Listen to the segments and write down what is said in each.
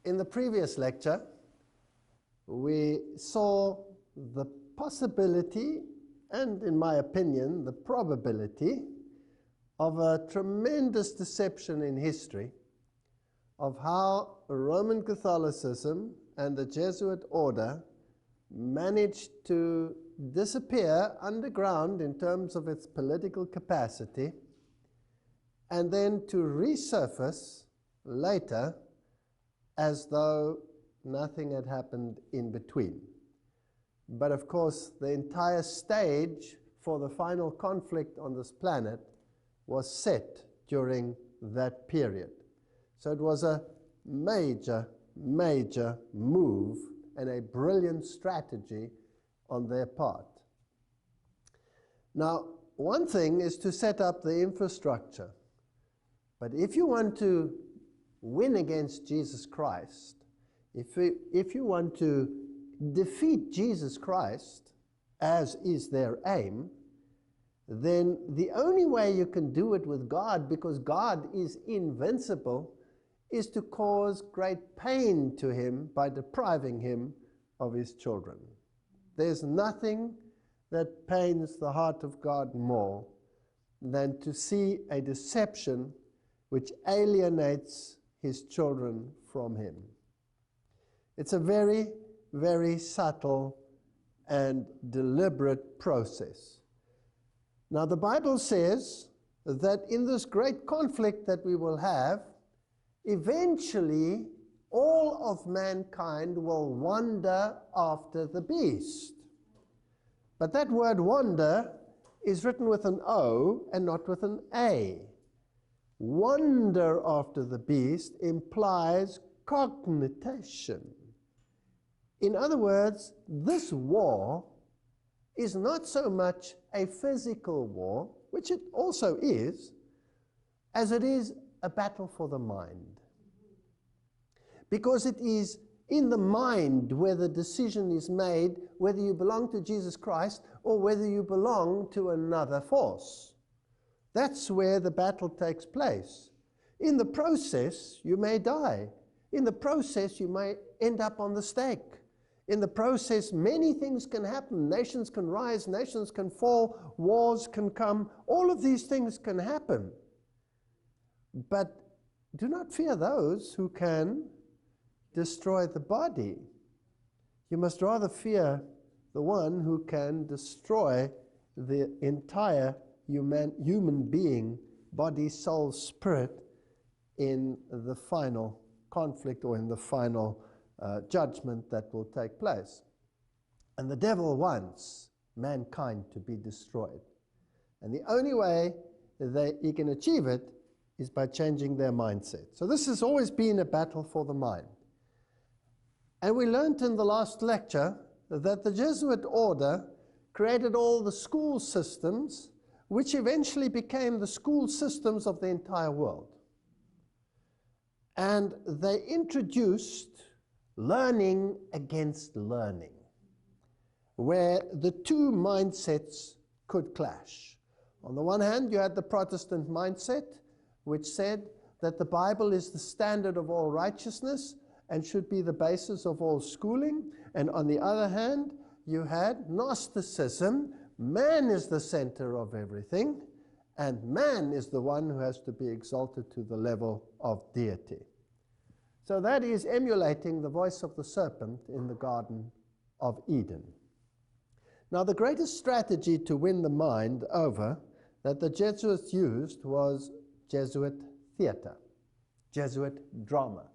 In the previous lecture, we saw the possibility, and in my opinion, the probability of a tremendous deception in history of how Roman Catholicism and the Jesuit order managed to disappear underground in terms of its political capacity, and then to resurface later as though nothing had happened in between. But of course, the entire stage for the final conflict on this planet was set during that period. So it was a major, major move and a brilliant strategy on their part. Now, one thing is to set up the infrastructure, but if you want to win against Jesus Christ, if you want to defeat Jesus Christ, as is their aim, then the only way you can do it with God, because God is invincible, is to cause great pain to him by depriving him of his children. There's nothing that pains the heart of God more than to see a deception which alienates his children from him. It's a very, very subtle and deliberate process. Now, the Bible says that in this great conflict that we will have, eventually all of mankind will wander after the beast. But that word wander is written with an O and not with an A. Wander after the beast implies cognition. In other words, this war is not so much a physical war, which it also is, as it is a battle for the mind. Because it is in the mind where the decision is made whether you belong to Jesus Christ or whether you belong to another force. That's where the battle takes place. In the process, you may die. In the process, you may end up on the stake. In the process, many things can happen. Nations can rise, nations can fall, wars can come. All of these things can happen. But do not fear those who can destroy the body. You must rather fear the one who can destroy the entire human being, body, soul, spirit, in the final conflict or in the final judgment that will take place. And the devil wants mankind to be destroyed. And the only way that he can achieve it is by changing their mindset. So this has always been a battle for the mind. And we learned in the last lecture that the Jesuit order created all the school systems, which eventually became the school systems of the entire world. And they introduced learning against learning, where the two mindsets could clash. On the one hand, you had the Protestant mindset, which said that the Bible is the standard of all righteousness and should be the basis of all schooling. And on the other hand, you had Gnosticism. Man is the center of everything, and man is the one who has to be exalted to the level of deity. So that is emulating the voice of the serpent in the Garden of Eden. Now, the greatest strategy to win the mind over that the Jesuits used was Jesuit theater, Jesuit drama.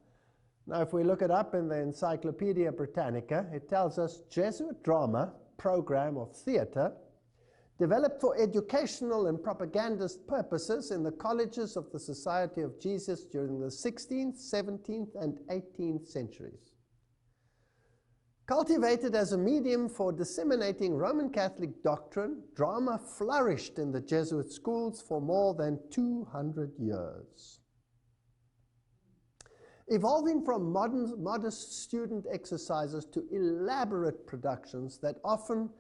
Now, if we look it up in the Encyclopedia Britannica, it tells us Jesuit drama, program of theater, developed for educational and propagandist purposes in the colleges of the Society of Jesus during the 16th, 17th, and 18th centuries. Cultivated as a medium for disseminating Roman Catholic doctrine, drama flourished in the Jesuit schools for more than 200 years. Evolving from modest student exercises to elaborate productions that often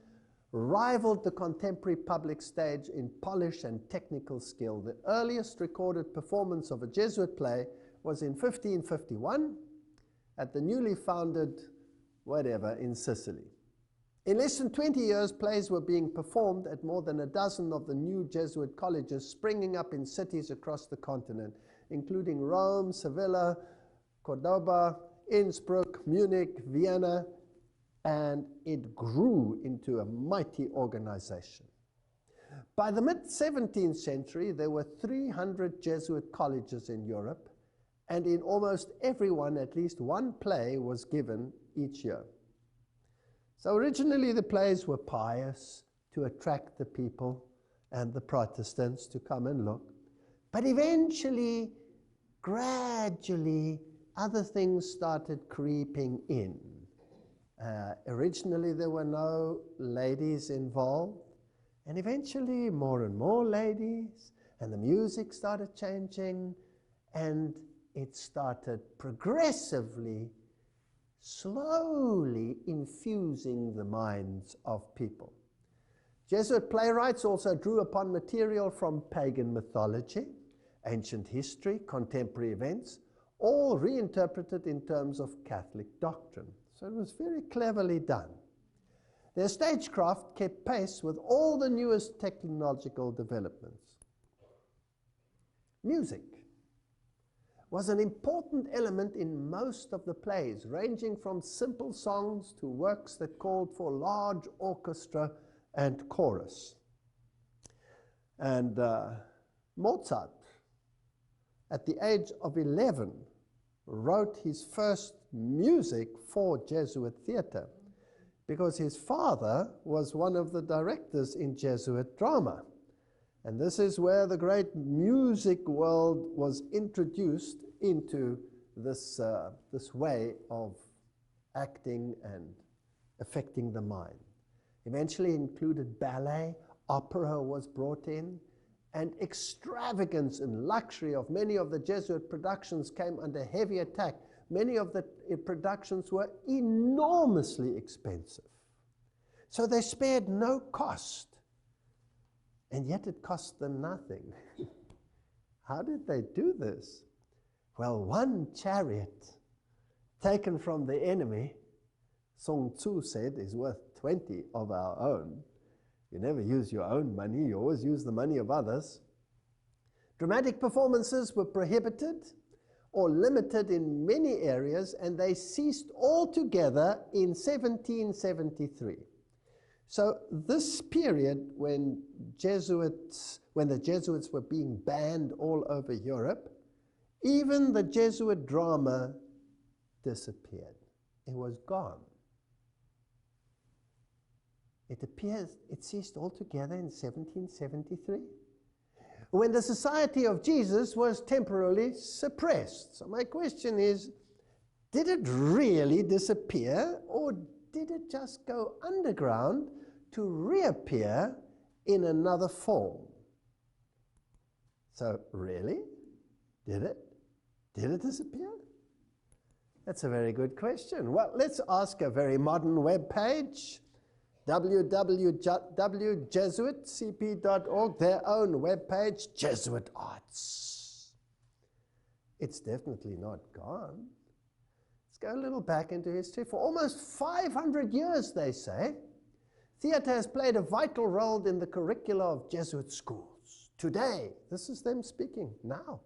rivaled the contemporary public stage in polish and technical skill. The earliest recorded performance of a Jesuit play was in 1551, at the newly founded whatever in Sicily. In less than 20 years, plays were being performed at more than a dozen of the new Jesuit colleges springing up in cities across the continent, including Rome, Sevilla, Cordoba, Innsbruck, Munich, Vienna, and it grew into a mighty organization. By the mid-17th century, there were 300 Jesuit colleges in Europe, and in almost every one, at least one play was given each year. So originally the plays were pious to attract the people and the Protestants to come and look. But eventually, gradually, other things started creeping in. Originally there were no ladies involved, and eventually more and more ladies, and the music started changing, and it started progressively, slowly infusing the minds of people. Jesuit playwrights also drew upon material from pagan mythology, ancient history, contemporary events, all reinterpreted in terms of Catholic doctrine. So it was very cleverly done. Their stagecraft kept pace with all the newest technological developments. Music was an important element in most of the plays, ranging from simple songs to works that called for large orchestra and chorus. And Mozart, at the age of 11, wrote his first music for Jesuit theater because his father was one of the directors in Jesuit drama. And this is where the great music world was introduced into this way of acting and affecting the mind. Eventually included ballet, opera was brought in, and extravagance and luxury of many of the Jesuit productions came under heavy attack. Many of the productions were enormously expensive. So they spared no cost. And yet it cost them nothing. How did they do this? Well, one chariot taken from the enemy, Sun Tzu said, is worth 20 of our own. You never use your own money, you always use the money of others. Dramatic performances were prohibited or limited in many areas, and they ceased altogether in 1773. So this period when the Jesuits were being banned all over Europe, even the Jesuit drama disappeared. It was gone. It ceased altogether in 1773, when the Society of Jesus was temporarily suppressed. So my question is, did it really disappear, or did it just go underground to reappear in another form? So really, did it disappear? That's a very good question. Well, let's ask a very modern web page, www.jesuitcp.org, their own web page, Jesuit Arts. It's definitely not gone. Let's go a little back into history. For almost 500 years, they say, theater has played a vital role in the curricula of Jesuit schools. Today, this is them speaking now.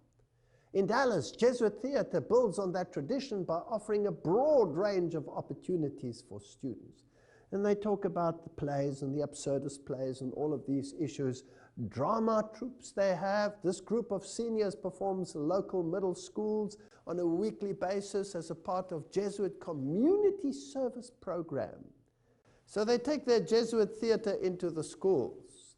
In Dallas, Jesuit theater builds on that tradition by offering a broad range of opportunities for students. And they talk about the plays and the absurdist plays and all of these issues. Drama troupes they have. This group of seniors performs local middle schools on a weekly basis as a part of Jesuit community service program. So they take their Jesuit theater into the schools.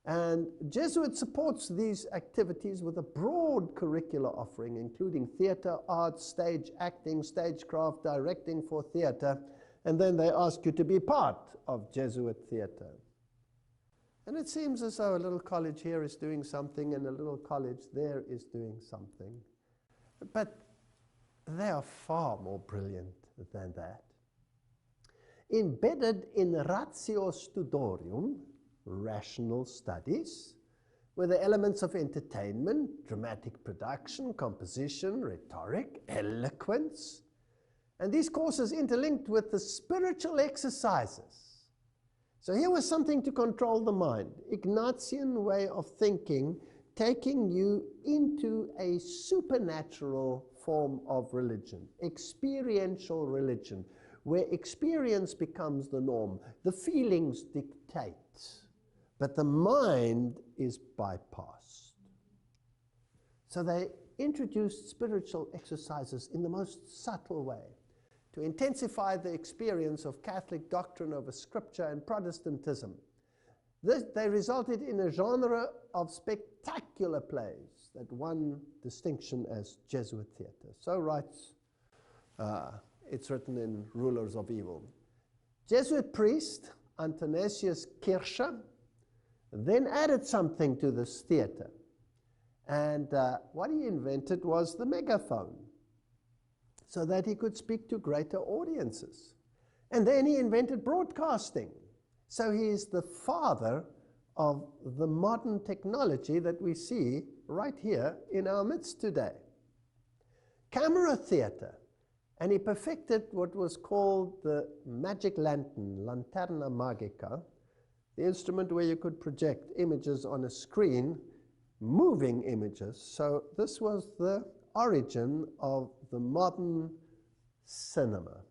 And Jesuit supports these activities with a broad curricular offering, including theater, arts, stage acting, stagecraft, directing for theater. And then they ask you to be part of Jesuit theater. And it seems as though a little college here is doing something and a little college there is doing something. But they are far more brilliant than that. Embedded in ratio studiorum, rational studies, were the elements of entertainment, dramatic production, composition, rhetoric, eloquence, And these courses interlinked with the spiritual exercises. So here was something to control the mind. Ignatian way of thinking, taking you into a supernatural form of religion, experiential religion, where experience becomes the norm. The feelings dictate, but the mind is bypassed. So they introduced spiritual exercises in the most subtle way to intensify the experience of Catholic doctrine over Scripture and Protestantism. They resulted in a genre of spectacular plays that won distinction as Jesuit theatre. So writes, it's written in Rulers of Evil. Jesuit priest Athanasius Kircher then added something to this theatre. And what he invented was the megaphone, so that he could speak to greater audiences. And then he invented broadcasting. So he is the father of the modern technology that we see right here in our midst today. Camera theater. And he perfected what was called the magic lantern, lanterna magica, the instrument where you could project images on a screen, moving images. So this was the origin of the modern cinema.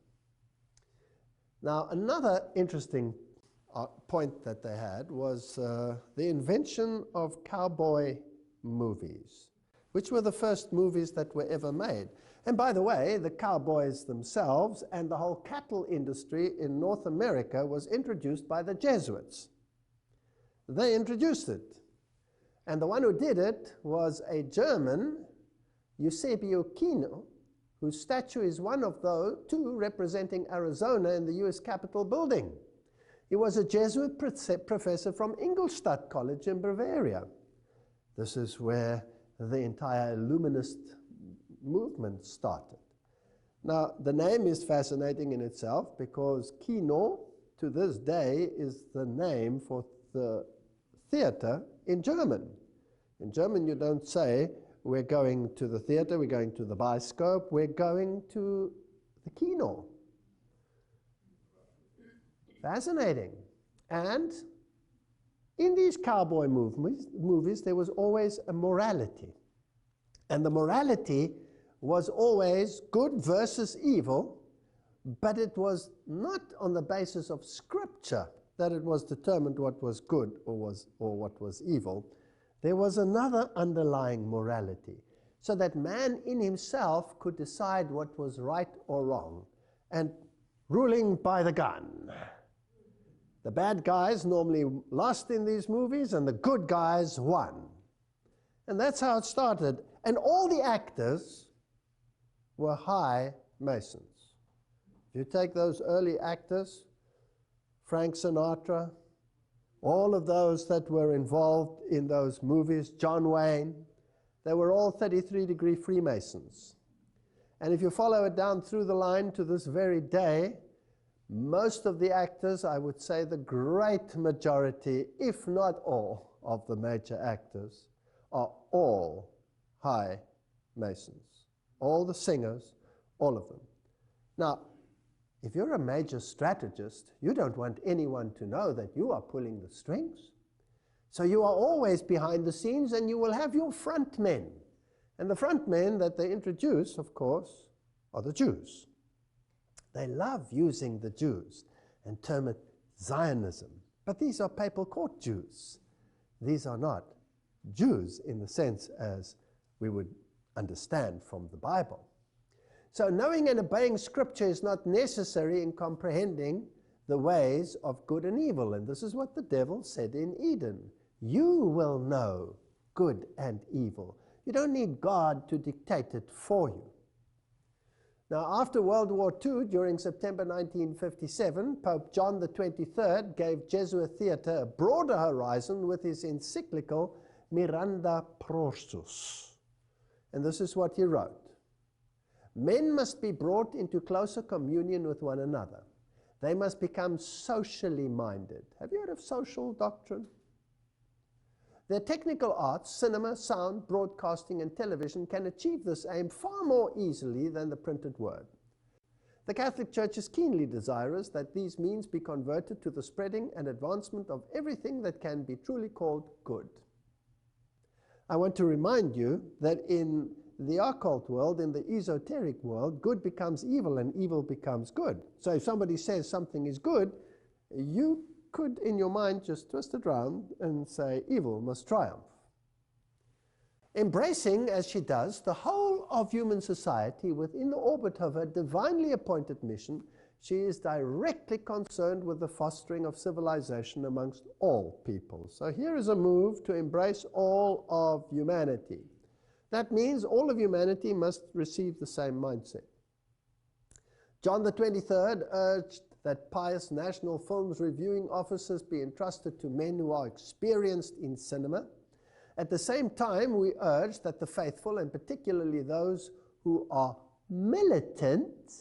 Now, another interesting point that they had was the invention of cowboy movies, which were the first movies that were ever made. And by the way, the cowboys themselves and the whole cattle industry in North America was introduced by the Jesuits. They introduced it. And the one who did it was a German, Eusebio Kino, whose statue is one of those two representing Arizona in the US Capitol building. He was a Jesuit professor from Ingolstadt College in Bavaria. This is where the entire Illuminist movement started. Now, the name is fascinating in itself because Kino, to this day, is the name for the theater in German. In German, you don't say, we're going to the theater, we're going to the bioscope, we're going to the Kino. Fascinating. And in these cowboy movies, there was always a morality. And the morality was always good versus evil, but it was not on the basis of Scripture that it was determined what was good or what was evil. There was another underlying morality, so that man in himself could decide what was right or wrong, and ruling by the gun. The bad guys normally lost in these movies, and the good guys won. And that's how it started. And all the actors were high Masons. If you take those early actors, Frank Sinatra, all of those that were involved in those movies, John Wayne, they were all 33-degree Freemasons. And if you follow it down through the line to this very day, most of the actors, I would say the great majority, if not all, of the major actors are all high Masons. All the singers, all of them. Now, if you're a major strategist, you don't want anyone to know that you are pulling the strings. So you are always behind the scenes, and you will have your front men. And the front men that they introduce, of course, are the Jews. They love using the Jews and term it Zionism. But these are papal court Jews. These are not Jews in the sense as we would understand from the Bible. So knowing and obeying Scripture is not necessary in comprehending the ways of good and evil. And this is what the devil said in Eden. You will know good and evil. You don't need God to dictate it for you. Now, after World War II, during September 1957, Pope John the 23rd gave Jesuit theatre a broader horizon with his encyclical Miranda Prorsus. And this is what he wrote. Men must be brought into closer communion with one another. They must become socially minded. Have you heard of social doctrine? The technical arts, cinema, sound, broadcasting, and television can achieve this aim far more easily than the printed word. The Catholic Church is keenly desirous that these means be converted to the spreading and advancement of everything that can be truly called good. I want to remind you that in the occult world, in the esoteric world, good becomes evil and evil becomes good. So if somebody says something is good, you could in your mind just twist it around and say evil must triumph. Embracing, as she does, the whole of human society within the orbit of her divinely appointed mission, she is directly concerned with the fostering of civilization amongst all people. So here is a move to embrace all of humanity. That means all of humanity must receive the same mindset. John the 23rd urged that pious national films reviewing offices be entrusted to men who are experienced in cinema. At the same time, we urge that the faithful, and particularly those who are militant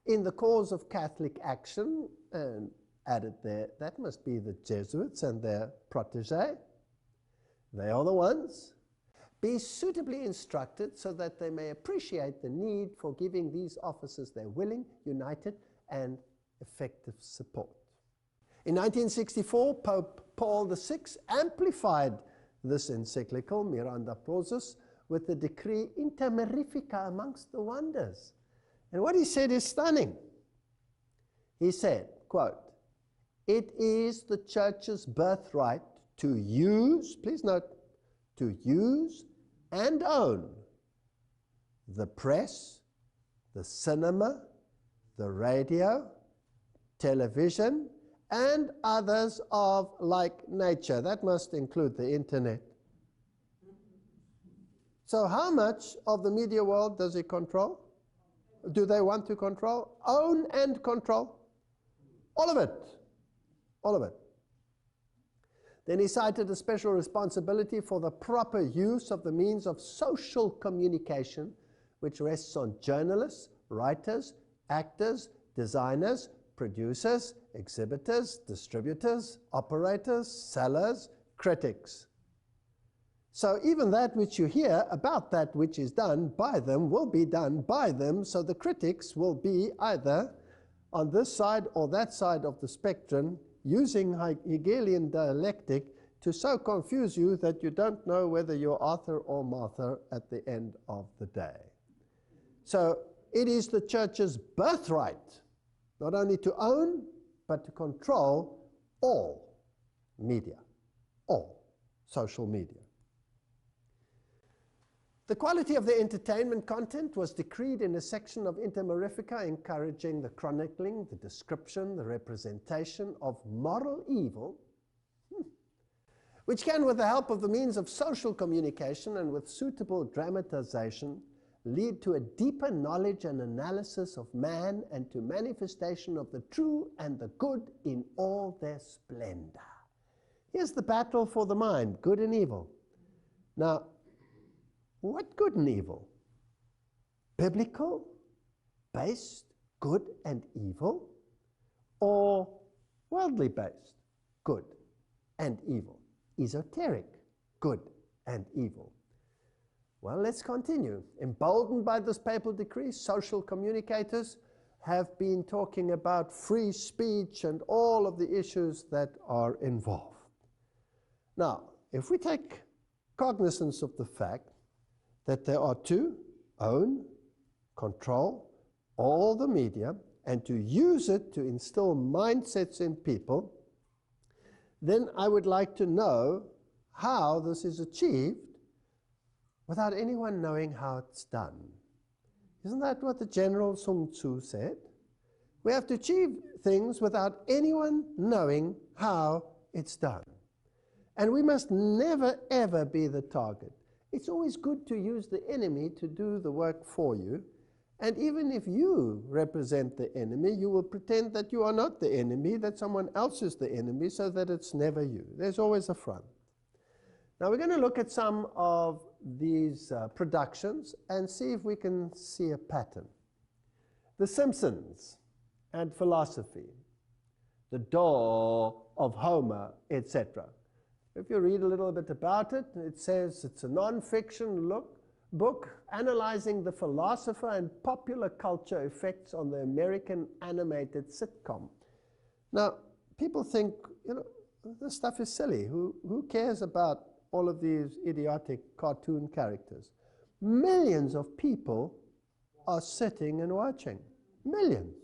in the cause of Catholic action, and added there, that must be the Jesuits and their protégés, they are the ones, be suitably instructed so that they may appreciate the need for giving these officers their willing, united, and effective support. In 1964, Pope Paul VI amplified this encyclical, Miranda Prosus, with the decree Inter Mirifica amongst the wonders. And what he said is stunning. He said, quote, "It is the Church's birthright to use," please note, to use and own the press, the cinema, the radio, television, and others of like nature. That must include the internet. So how much of the media world does he control? Do they want to control? Own and control? All of it. All of it. Then he cited a special responsibility for the proper use of the means of social communication, which rests on journalists, writers, actors, designers, producers, exhibitors, distributors, operators, sellers, critics. So even that which you hear about that which is done by them will be done by them, so the critics will be either on this side or that side of the spectrum, using Hegelian dialectic to so confuse you that you don't know whether you're Arthur or Martha at the end of the day. So it is the Church's birthright not only to own, but to control all media, all social media. The quality of the entertainment content was decreed in a section of Inter Mirifica encouraging the chronicling, the description, the representation of moral evil, which can, with the help of the means of social communication and with suitable dramatization, lead to a deeper knowledge and analysis of man and to manifestation of the true and the good in all their splendor. Here's the battle for the mind, good and evil. Now, what good and evil? Biblical, based, good and evil, or worldly based, good and evil? Esoteric, good and evil. Well, let's continue. Emboldened by this papal decree, social communicators have been talking about free speech and all of the issues that are involved. Now, if we take cognizance of the fact that there are to own, control all the media, and to use it to instill mindsets in people, then I would like to know how this is achieved without anyone knowing how it's done. Isn't that what the General Sun Tzu said? We have to achieve things without anyone knowing how it's done. And we must never, ever be the target. It's always good to use the enemy to do the work for you. And even if you represent the enemy, you will pretend that you are not the enemy, that someone else is the enemy, so that it's never you. There's always a front. Now we're going to look at some of these productions and see if we can see a pattern. The Simpsons and philosophy, the door of Homer, etc. If you read a little bit about it, it says it's a non-fiction book analyzing the philosopher and popular culture effects on the American animated sitcom. Now, people think, this stuff is silly. Who cares about all of these idiotic cartoon characters? Millions of people are sitting and watching. Millions.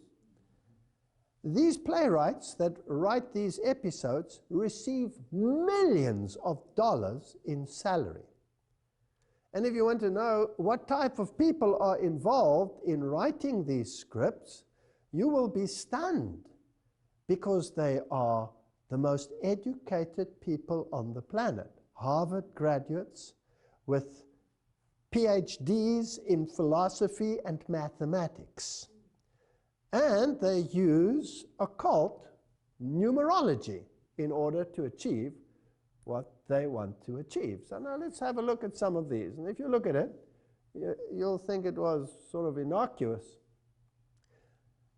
These playwrights that write these episodes receive millions of dollars in salary. And if you want to know what type of people are involved in writing these scripts, you will be stunned, because they are the most educated people on the planet. Harvard graduates with PhDs in philosophy and mathematics. And they use occult numerology in order to achieve what they want to achieve. So now let's have a look at some of these. And if you look at it, you'll think it was sort of innocuous.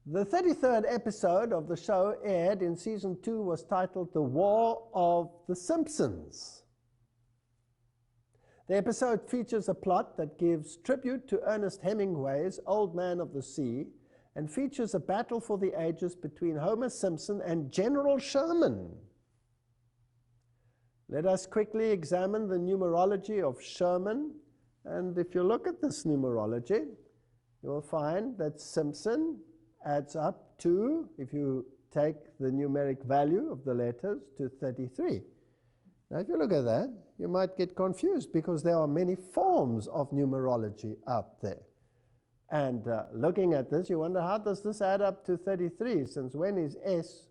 The 33rd episode of the show aired in season 2 was titled The War of the Simpsons. The episode features a plot that gives tribute to Ernest Hemingway's Old Man of the Sea and features a battle for the ages between Homer Simpson and General Sherman. Let us quickly examine the numerology of Sherman. And if you look at this numerology, you will find that Simpson adds up to, if you take the numeric value of the letters, to 33. Now, if you look at that, you might get confused because there are many forms of numerology out there. And looking at this, you wonder, how does this add up to 33? Since when is S,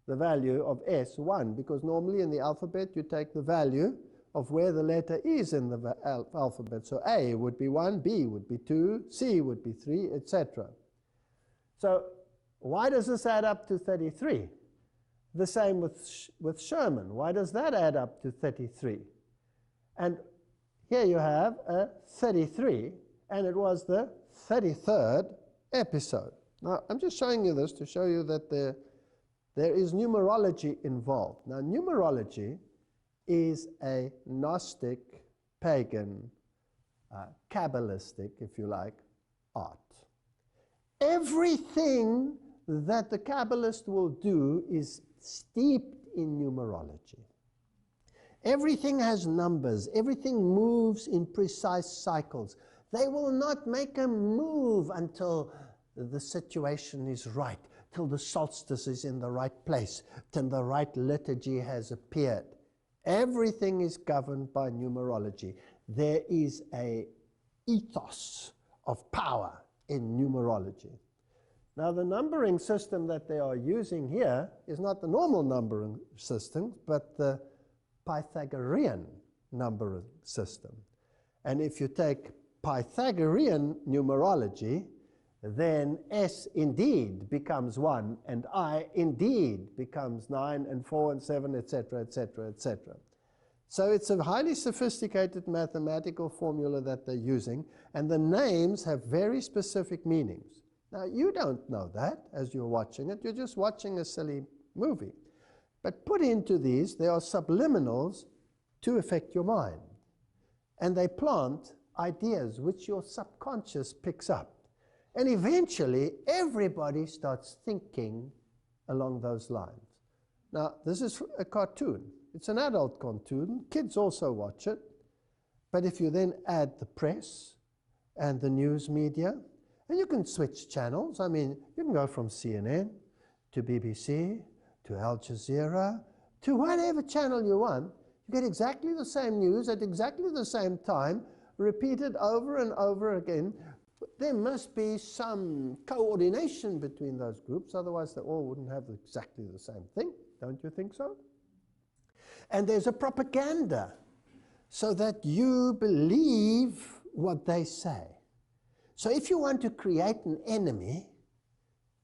the value of S, 1? Because normally in the alphabet, you take the value of where the letter is in the alphabet. So A would be 1, B would be 2, C would be 3, etc. So why does this add up to 33? The same with Sherman. Why does that add up to 33? And here you have a 33, and it was the 33rd episode. Now, I'm just showing you this to show you that there is numerology involved. Now, numerology is a Gnostic, pagan, Kabbalistic, if you like, art. Everything that the Kabbalist will do is steeped in numerology. Everything has numbers. Everything moves in precise cycles. They will not make a move until the situation is right, till the solstice is in the right place, till the right liturgy has appeared. Everything is governed by numerology. There is an ethos of power in numerology. Now, the numbering system that they are using here is not the normal numbering system, but the Pythagorean numbering system. And if you take Pythagorean numerology, then S indeed becomes 1, and I indeed becomes 9, and 4, and 7, etc., etc., etc. So it's a highly sophisticated mathematical formula that they're using, and the names have very specific meanings. Now, you don't know that as you're watching it. You're just watching a silly movie. But put into these, there are subliminals to affect your mind. And they plant ideas which your subconscious picks up. And eventually, everybody starts thinking along those lines. Now, this is a cartoon. It's an adult cartoon. Kids also watch it. But if you then add the press and the news media, and you can switch channels. I mean, you can go from CNN to BBC to Al Jazeera to whatever channel you want. You get exactly the same news at exactly the same time, repeated over and over again. There must be some coordination between those groups, otherwise they all wouldn't have exactly the same thing. Don't you think so? And there's a propaganda so that you believe what they say. So if you want to create an enemy,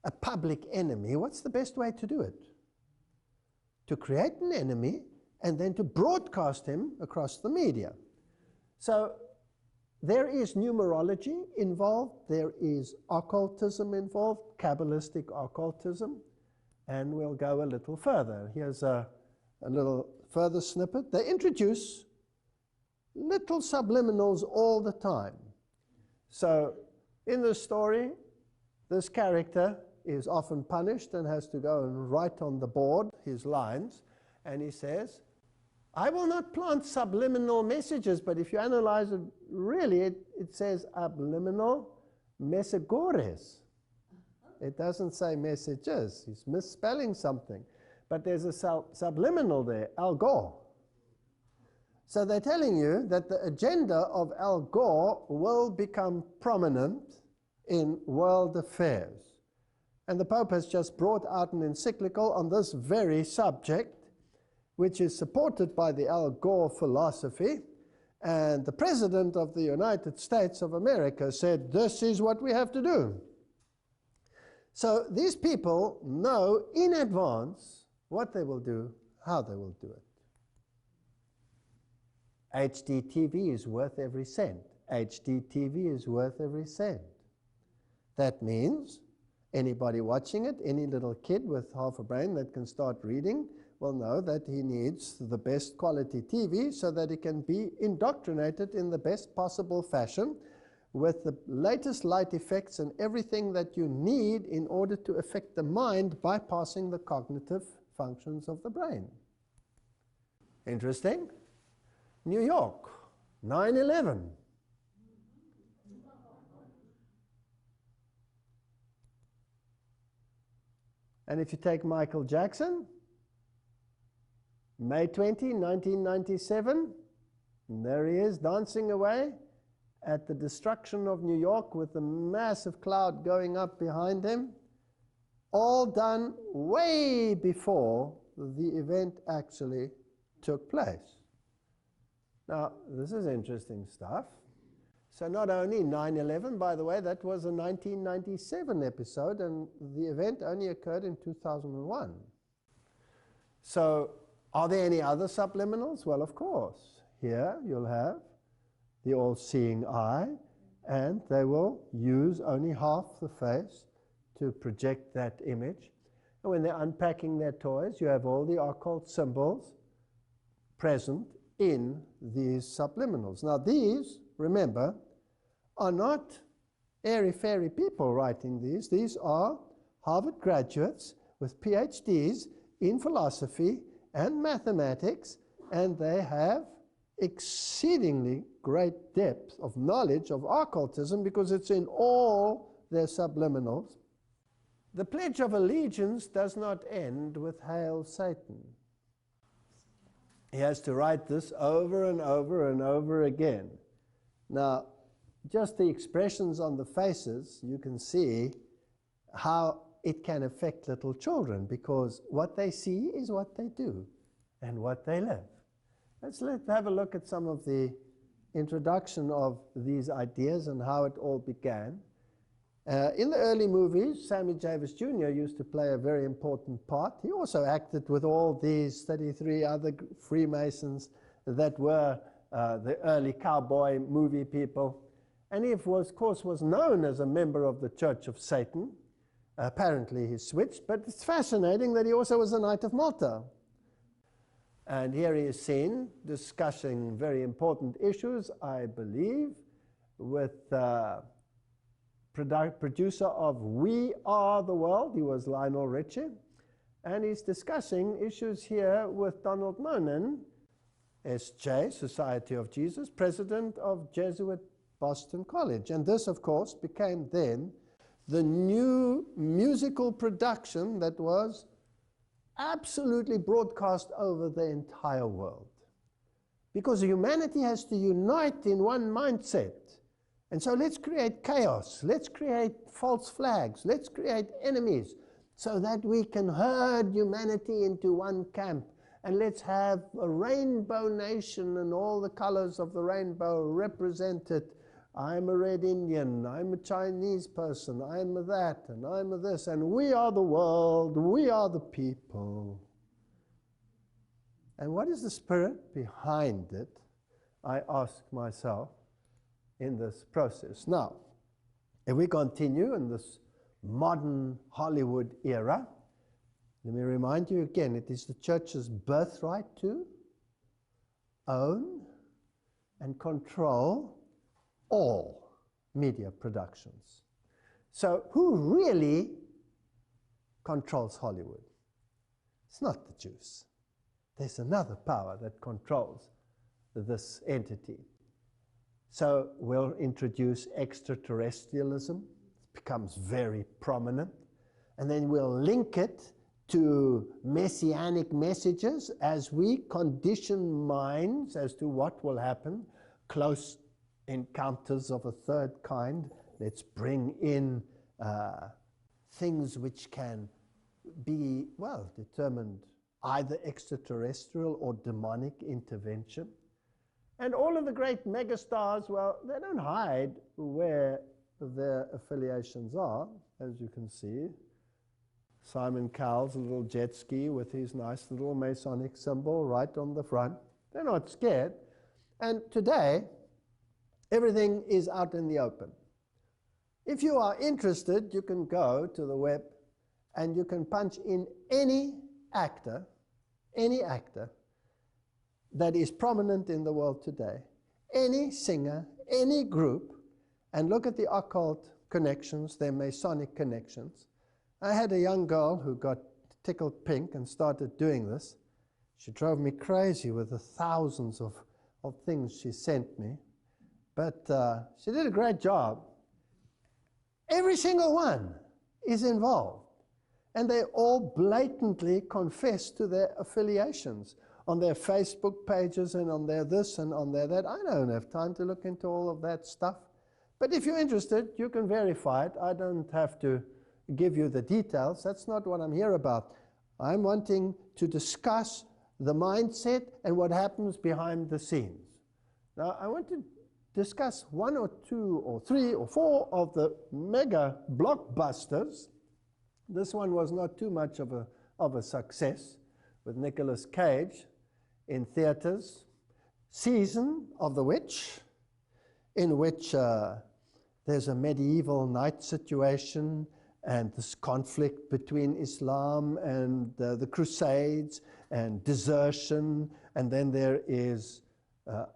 a public enemy, what's the best way to do it? To create an enemy and then to broadcast him across the media. So there is numerology involved, there is occultism involved, Kabbalistic occultism, and we'll go a little further. Here's a little further snippet. They introduce little subliminals all the time. So in the story, this character is often punished and has to go and write on the board his lines, and he says, I will not plant subliminal messages, but if you analyze it, really it says subliminal messagores. It doesn't say messages. He's misspelling something. But there's a subliminal there, Al Gore. So they're telling you that the agenda of Al Gore will become prominent in world affairs. And the Pope has just brought out an encyclical on this very subject, which is supported by the Al Gore philosophy. And the President of the United States of America said, this is what we have to do. So these people know in advance what they will do, how they will do it. HDTV is worth every cent. HDTV is worth every cent. That means anybody watching it, any little kid with half a brain that can start reading, will know that he needs the best quality TV so that he can be indoctrinated in the best possible fashion with the latest light effects and everything that you need in order to affect the mind, bypassing the cognitive functions of the brain. Interesting? New York, 9/11. And if you take Michael Jackson, May 20, 1997, and there he is dancing away at the destruction of New York with a massive cloud going up behind him, all done way before the event actually took place. Now, this is interesting stuff. So not only 9/11, by the way, that was a 1997 episode, and the event only occurred in 2001. So are there any other subliminals? Well, of course. Here you'll have the all-seeing eye, and they will use only half the face to project that image. And when they're unpacking their toys, you have all the occult symbols present in these subliminals. Now these, remember, are not airy-fairy people writing these. These are Harvard graduates with PhDs in philosophy and mathematics, and they have exceedingly great depth of knowledge of occultism because it's in all their subliminals. The Pledge of Allegiance does not end with Hail Satan. He has to write this over and over and over again. Now, just the expressions on the faces, you can see how it can affect little children, because what they see is what they do and what they live. Let's have a look at some of the introduction of these ideas and how it all began. In the early movies, Sammy Davis Jr. used to play a very important part. He also acted with all these 33 other Freemasons that were the early cowboy movie people. And he, of course, was known as a member of the Church of Satan. Apparently he switched, but it's fascinating that he also was a Knight of Malta. And here he is seen discussing very important issues, I believe, with producer of We Are the World. He was Lionel Richie. And he's discussing issues here with Donald Monin, S.J., Society of Jesus, president of Jesuit Boston College. And this, of course, became then the new musical production that was absolutely broadcast over the entire world. Because humanity has to unite in one mindset. And so let's create chaos, let's create false flags, let's create enemies so that we can herd humanity into one camp. And let's have a rainbow nation and all the colors of the rainbow represented. I'm a red Indian, I'm a Chinese person, I'm a that, and I'm a this, and we are the world, we are the people. And what is the spirit behind it, I ask myself, in this process? Now, if we continue in this modern Hollywood era, let me remind you again, it is the church's birthright to own and control all media productions. So who really controls Hollywood? It's not the Jews. There's another power that controls this entity. So we'll introduce extraterrestrialism. It becomes very prominent. And then we'll link it to messianic messages as we condition minds as to what will happen. Close encounters of a third kind. Let's bring in things which can be, well, determined either extraterrestrial or demonic intervention. And all of the great megastars, well, they don't hide where their affiliations are, as you can see. Simon Cowell's little jet ski with his nice little Masonic symbol right on the front. They're not scared. And today, everything is out in the open. If you are interested, you can go to the web and you can punch in any actor that is prominent in the world today, any singer, any group, and look at the occult connections, their Masonic connections. I had a young girl who got tickled pink and started doing this. She drove me crazy with the thousands of things she sent me, but she did a great job. Every single one is involved, and they all blatantly confess to their affiliations on their Facebook pages and on their this and on their that. I don't have time to look into all of that stuff, but if you're interested, you can verify it. I don't have to give you the details. That's not what I'm here about. I'm wanting to discuss the mindset and what happens behind the scenes. Now, I want to discuss one or two or three or four of the mega blockbusters. This one was not too much of a success, with Nicolas Cage in theaters. Season of the Witch, in which there's a medieval night situation and this conflict between Islam and the Crusades and desertion, and then there is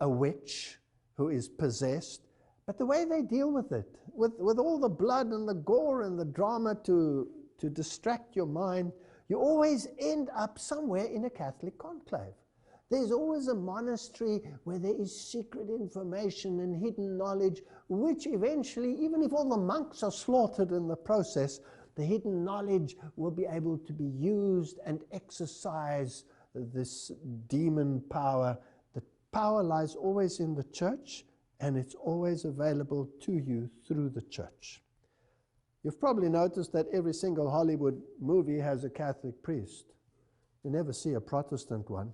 a witch who is possessed. But the way they deal with it, with all the blood and the gore and the drama to distract your mind, you always end up somewhere in a Catholic conclave. There's always a monastery where there is secret information and hidden knowledge, which eventually, even if all the monks are slaughtered in the process, the hidden knowledge will be able to be used and exercise this demon power. The power lies always in the church, and it's always available to you through the church. You've probably noticed that every single Hollywood movie has a Catholic priest. You never see a Protestant one.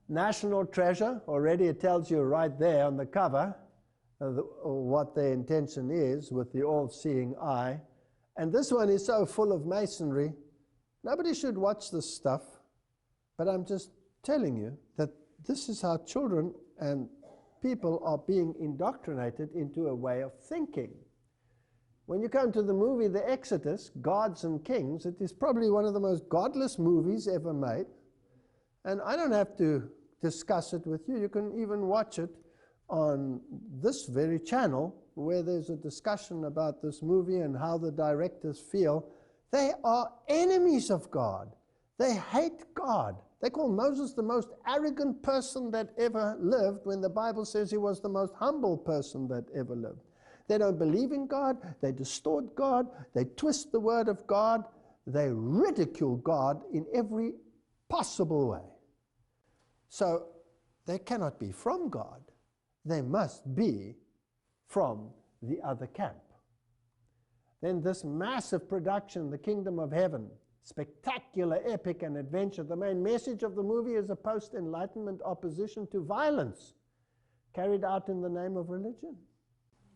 National Treasure, already it tells you right there on the cover what their intention is with the all-seeing eye. And this one is so full of masonry, nobody should watch this stuff, but I'm just telling you that this is how children and people are being indoctrinated into a way of thinking. When you come to the movie The Exodus, Gods and Kings, it is probably one of the most godless movies ever made. And I don't have to discuss it with you. You can even watch it on this very channel, where there's a discussion about this movie and how the directors feel. They are enemies of God. They hate God. They call Moses the most arrogant person that ever lived, when the Bible says he was the most humble person that ever lived. They don't believe in God. They distort God. They twist the word of God. They ridicule God in every possible way. So they cannot be from God. They must be from the other camp. Then this massive production, The Kingdom of Heaven, spectacular, epic, and adventure. The main message of the movie is a post-Enlightenment opposition to violence carried out in the name of religion.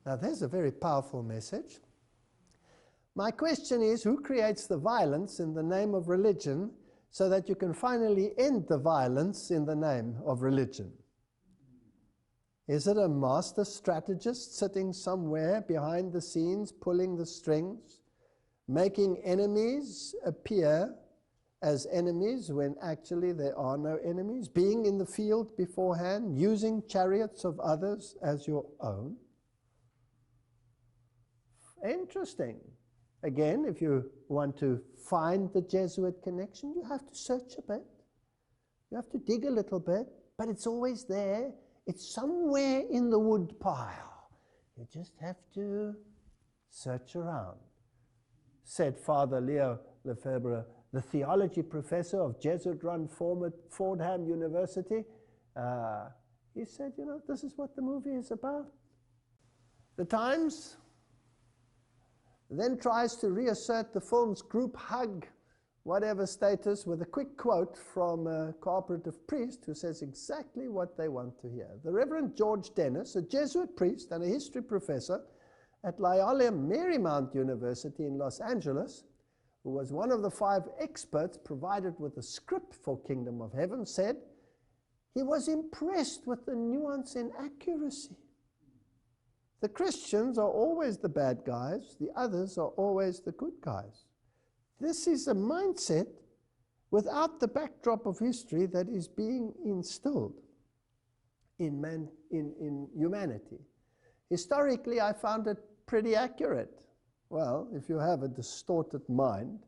Now, there's a very powerful message. My question is, who creates the violence in the name of religion so that you can finally end the violence in the name of religion? Is it a master strategist sitting somewhere behind the scenes, pulling the strings, making enemies appear as enemies when actually there are no enemies, being in the field beforehand, using chariots of others as your own. Interesting. Again, if you want to find the Jesuit connection, you have to search a bit. You have to dig a little bit, but it's always there. It's somewhere in the wood pile. You just have to search around. Said Father Leo Lefebvre, the theology professor of Jesuit-run Fordham University. He said, you know, this is what the movie is about. The Times then tries to reassert the film's group hug, whatever status, with a quick quote from a cooperative priest who says exactly what they want to hear. The Reverend George Dennis, a Jesuit priest and a history professor at Loyola Marymount University in Los Angeles, who was one of the 5 experts provided with the script for Kingdom of Heaven, said he was impressed with the nuance and accuracy. The Christians are always the bad guys, the others are always the good guys. This is a mindset without the backdrop of history that is being instilled in humanity. Historically, I found it pretty accurate. Well, if you have a distorted mind,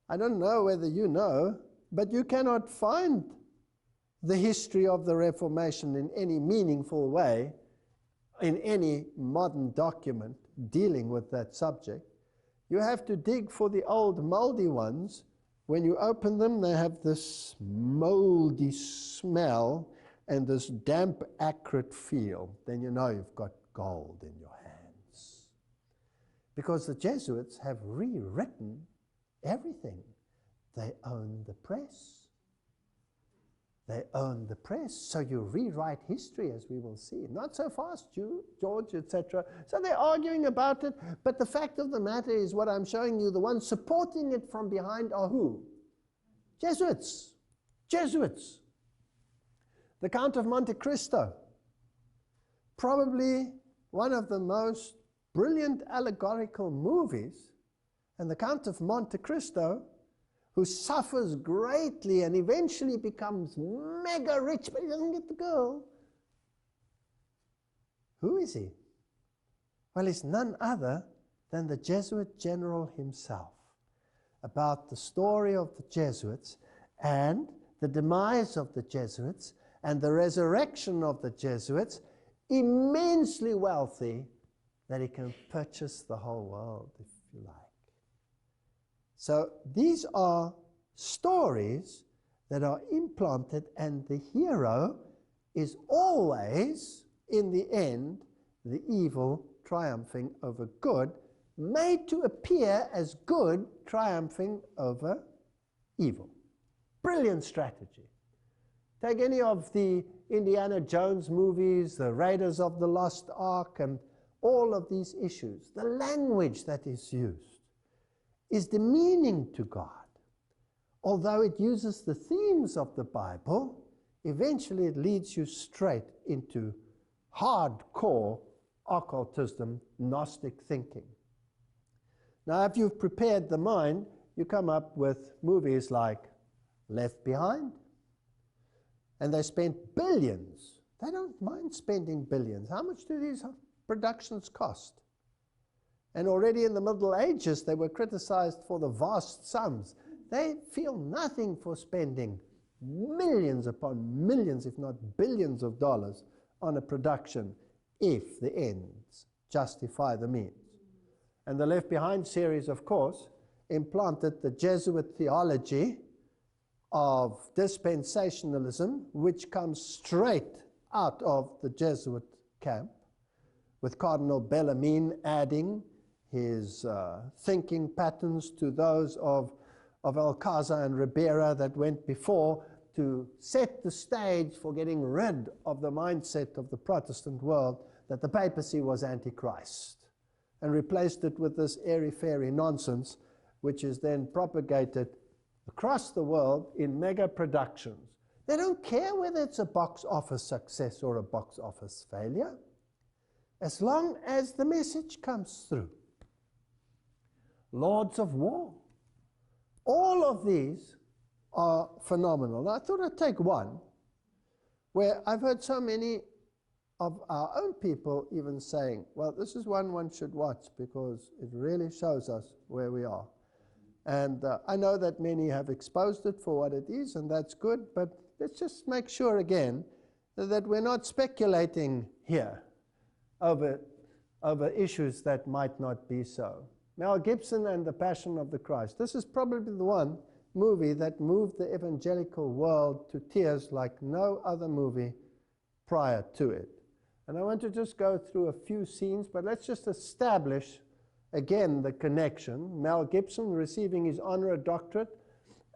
I don't know whether you know, but you cannot find the history of the Reformation in any meaningful way in any modern document dealing with that subject. You have to dig for the old moldy ones. When you open them, they have this moldy smell and this damp, acrid feel. Then you know you've got gold in your hands. Because the Jesuits have rewritten everything. They own the press. They own the press, so you rewrite history, as we will see. Not so fast, George, etc. So they're arguing about it, but the fact of the matter is what I'm showing you, the ones supporting it from behind are who? Jesuits. Jesuits. The Count of Monte Cristo, probably one of the most brilliant allegorical movies, and the Count of Monte Cristo, who suffers greatly and eventually becomes mega rich, but he doesn't get the girl. Who is he? Well, he's none other than the Jesuit general himself. About the story of the Jesuits and the demise of the Jesuits and the resurrection of the Jesuits, immensely wealthy, that he can purchase the whole world, if you like. So these are stories that are implanted, and the hero is always, in the end, the evil triumphing over good, made to appear as good triumphing over evil. Brilliant strategy. Take any of the Indiana Jones movies, the Raiders of the Lost Ark, and all of these issues. The language that is used is demeaning to God. Although it uses the themes of the Bible, eventually it leads you straight into hardcore occultism, Gnostic thinking. Now, if you've prepared the mind, you come up with movies like Left Behind, and they spent billions. They don't mind spending billions. How much do these productions cost? And already in the Middle Ages, they were criticized for the vast sums. They feel nothing for spending millions upon millions, if not billions of dollars on a production if the ends justify the means. And the Left Behind series, of course, implanted the Jesuit theology of dispensationalism, which comes straight out of the Jesuit camp, with Cardinal Bellarmine adding his thinking patterns to those of Alcázar and Ribera that went before, to set the stage for getting rid of the mindset of the Protestant world that the papacy was Antichrist, and replaced it with this airy-fairy nonsense, which is then propagated across the world in mega productions. They don't care whether it's a box office success or a box office failure, as long as the message comes through. Lords of War. All of these are phenomenal. Now, I thought I'd take one where I've heard so many of our own people even saying, well, this is one should watch because it really shows us where we are. And I know that many have exposed it for what it is, and that's good, but let's just make sure again that we're not speculating here over issues that might not be so. Mel Gibson and the Passion of the Christ. This is probably the one movie that moved the evangelical world to tears like no other movie prior to it. And I want to just go through a few scenes, but let's just establish again the connection. Mel Gibson receiving his honorary doctorate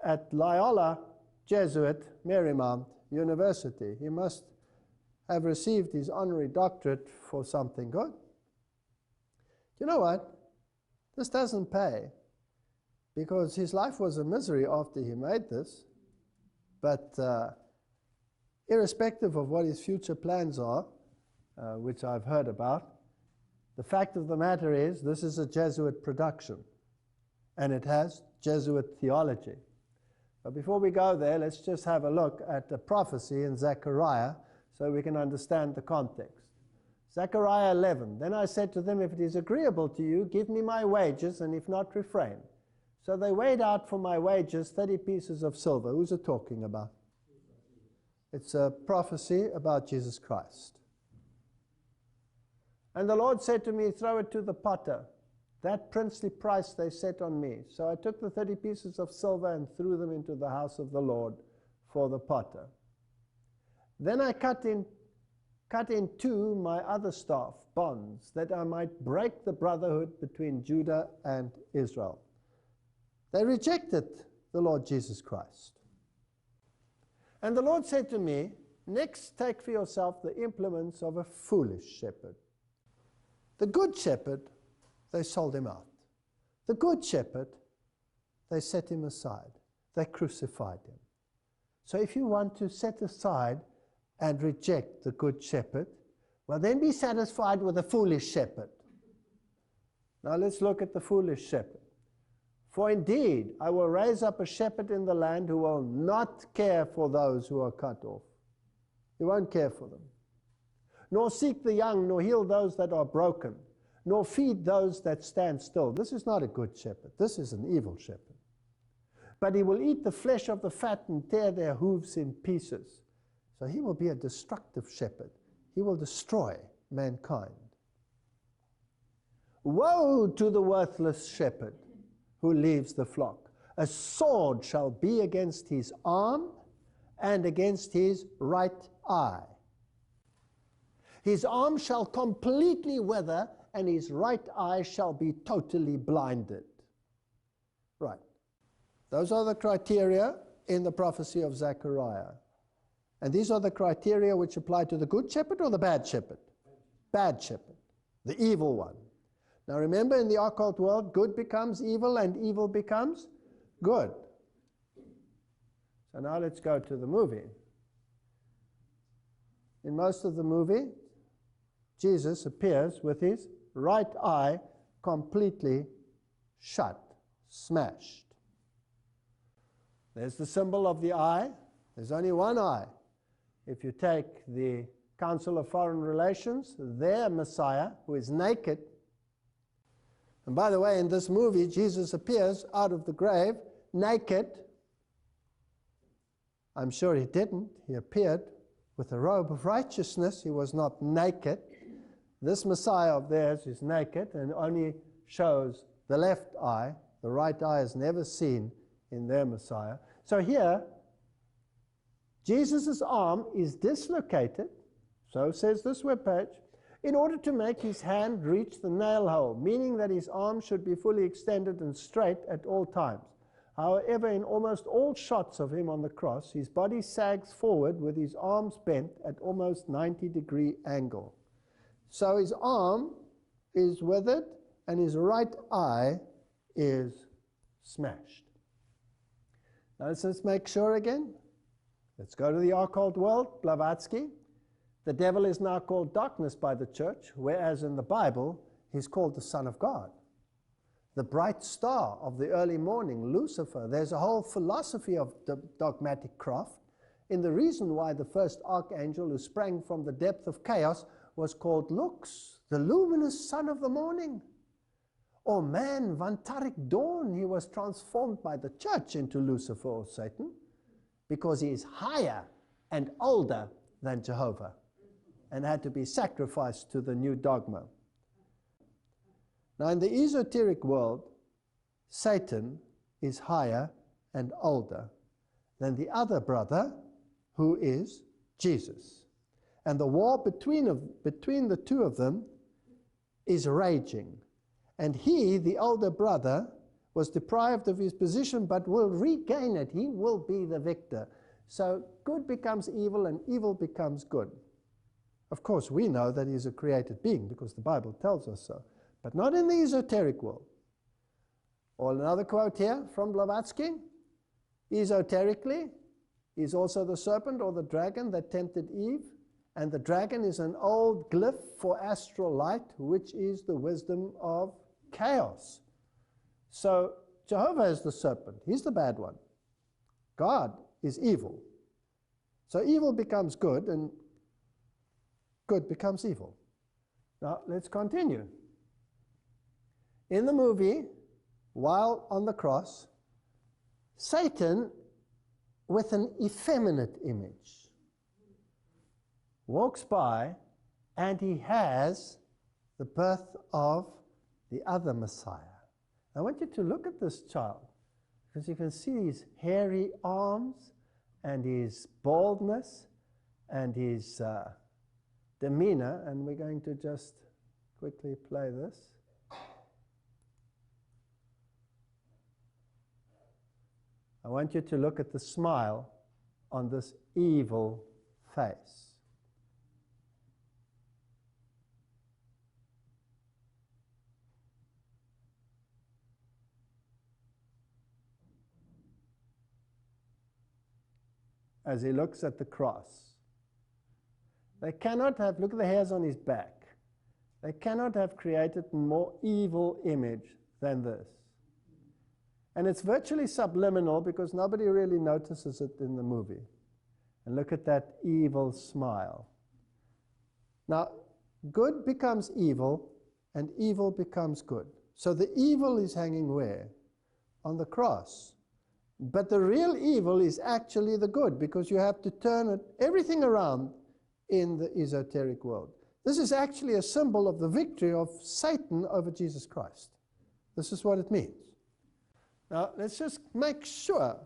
at Loyola Jesuit Marymount University. He must have received his honorary doctorate for something good. You know what? This doesn't pay, because his life was a misery after he made this. But irrespective of what his future plans are, which I've heard about, the fact of the matter is this is a Jesuit production, and it has Jesuit theology. But before we go there, let's just have a look at the prophecy in Zechariah so we can understand the context. Zechariah 11, then I said to them, if it is agreeable to you, give me my wages, and if not, refrain. So they weighed out for my wages 30 pieces of silver. Who's it talking about? It's a prophecy about Jesus Christ. And the Lord said to me, throw it to the potter. That princely price they set on me. So I took the 30 pieces of silver and threw them into the house of the Lord for the potter. Then I cut in two my other staff, bonds, that I might break the brotherhood between Judah and Israel. They rejected the Lord Jesus Christ. And the Lord said to me, next take for yourself the implements of a foolish shepherd. The good shepherd, they sold him out. The good shepherd, they set him aside. They crucified him. So if you want to set aside and reject the good shepherd, well, then be satisfied with the foolish shepherd. Now let's look at the foolish shepherd. For indeed, I will raise up a shepherd in the land who will not care for those who are cut off. He won't care for them. Nor seek the young, nor heal those that are broken, nor feed those that stand still. This is not a good shepherd. This is an evil shepherd. But he will eat the flesh of the fat and tear their hooves in pieces. So he will be a destructive shepherd. He will destroy mankind. Woe to the worthless shepherd who leaves the flock. A sword shall be against his arm and against his right eye. His arm shall completely wither, and his right eye shall be totally blinded. Right. Those are the criteria in the prophecy of Zechariah. And these are the criteria which apply to the good shepherd or the bad shepherd? Bad shepherd, the evil one. Now remember, in the occult world, good becomes evil and evil becomes good. So now let's go to the movie. In most of the movie, Jesus appears with his right eye completely shut, smashed. There's the symbol of the eye. There's only one eye. If you take the Council of Foreign Relations, their Messiah, who is naked, and by the way, in this movie, Jesus appears out of the grave naked. I'm sure he didn't. He appeared with a robe of righteousness. He was not naked. This Messiah of theirs is naked and only shows the left eye. The right eye is never seen in their Messiah. So here, Jesus' arm is dislocated, so says this webpage, in order to make his hand reach the nail hole, meaning that his arm should be fully extended and straight at all times. However, in almost all shots of him on the cross, his body sags forward with his arms bent at almost 90-degree angle. So his arm is withered and his right eye is smashed. Now let's make sure again. Let's go to the occult world, Blavatsky. The devil is now called darkness by the church, whereas in the Bible, he's called the Son of God. the bright star of the early morning, Lucifer. There's a whole philosophy of dogmatic craft in the reason why the first archangel who sprang from the depth of chaos was called Lux, the luminous son of the morning. Or man, Vantarik dawn, he was transformed by the church into Lucifer or Satan because he is higher and older than Jehovah and had to be sacrificed to the new dogma. Now in the esoteric world, Satan is higher and older than the other brother, who is Jesus. And the war between the two of them is raging. And he, the older brother, was deprived of his position but will regain it. He will be the victor. So good becomes evil and evil becomes good. Of course, we know that he is a created being because the Bible tells us so, but not in the esoteric world. Or another quote here from Blavatsky: esoterically, he's also the serpent or the dragon that tempted Eve, and the dragon is an old glyph for astral light, which is the wisdom of chaos. So Jehovah is the serpent. He's the bad one. God is evil. So evil becomes good and good becomes evil. Now let's continue. In the movie, while on the cross, Satan, with an effeminate image, walks by and he has the birth of the other Messiah. I want you to look at this child because you can see his hairy arms and his baldness and his demeanor, and we're going to just quickly play this. I want you to look at the smile on this evil face. As he looks at the cross. They cannot have, look at the hairs on his back. They cannot have created a more evil image than this. And it's virtually subliminal because nobody really notices it in the movie. And look at that evil smile. Now, good becomes evil and evil becomes good. So the evil is hanging where? On the cross. But the real evil is actually the good, because you have to turn everything around in the esoteric world. This is actually a symbol of the victory of Satan over Jesus Christ. This is what it means. Now, let's just make sure.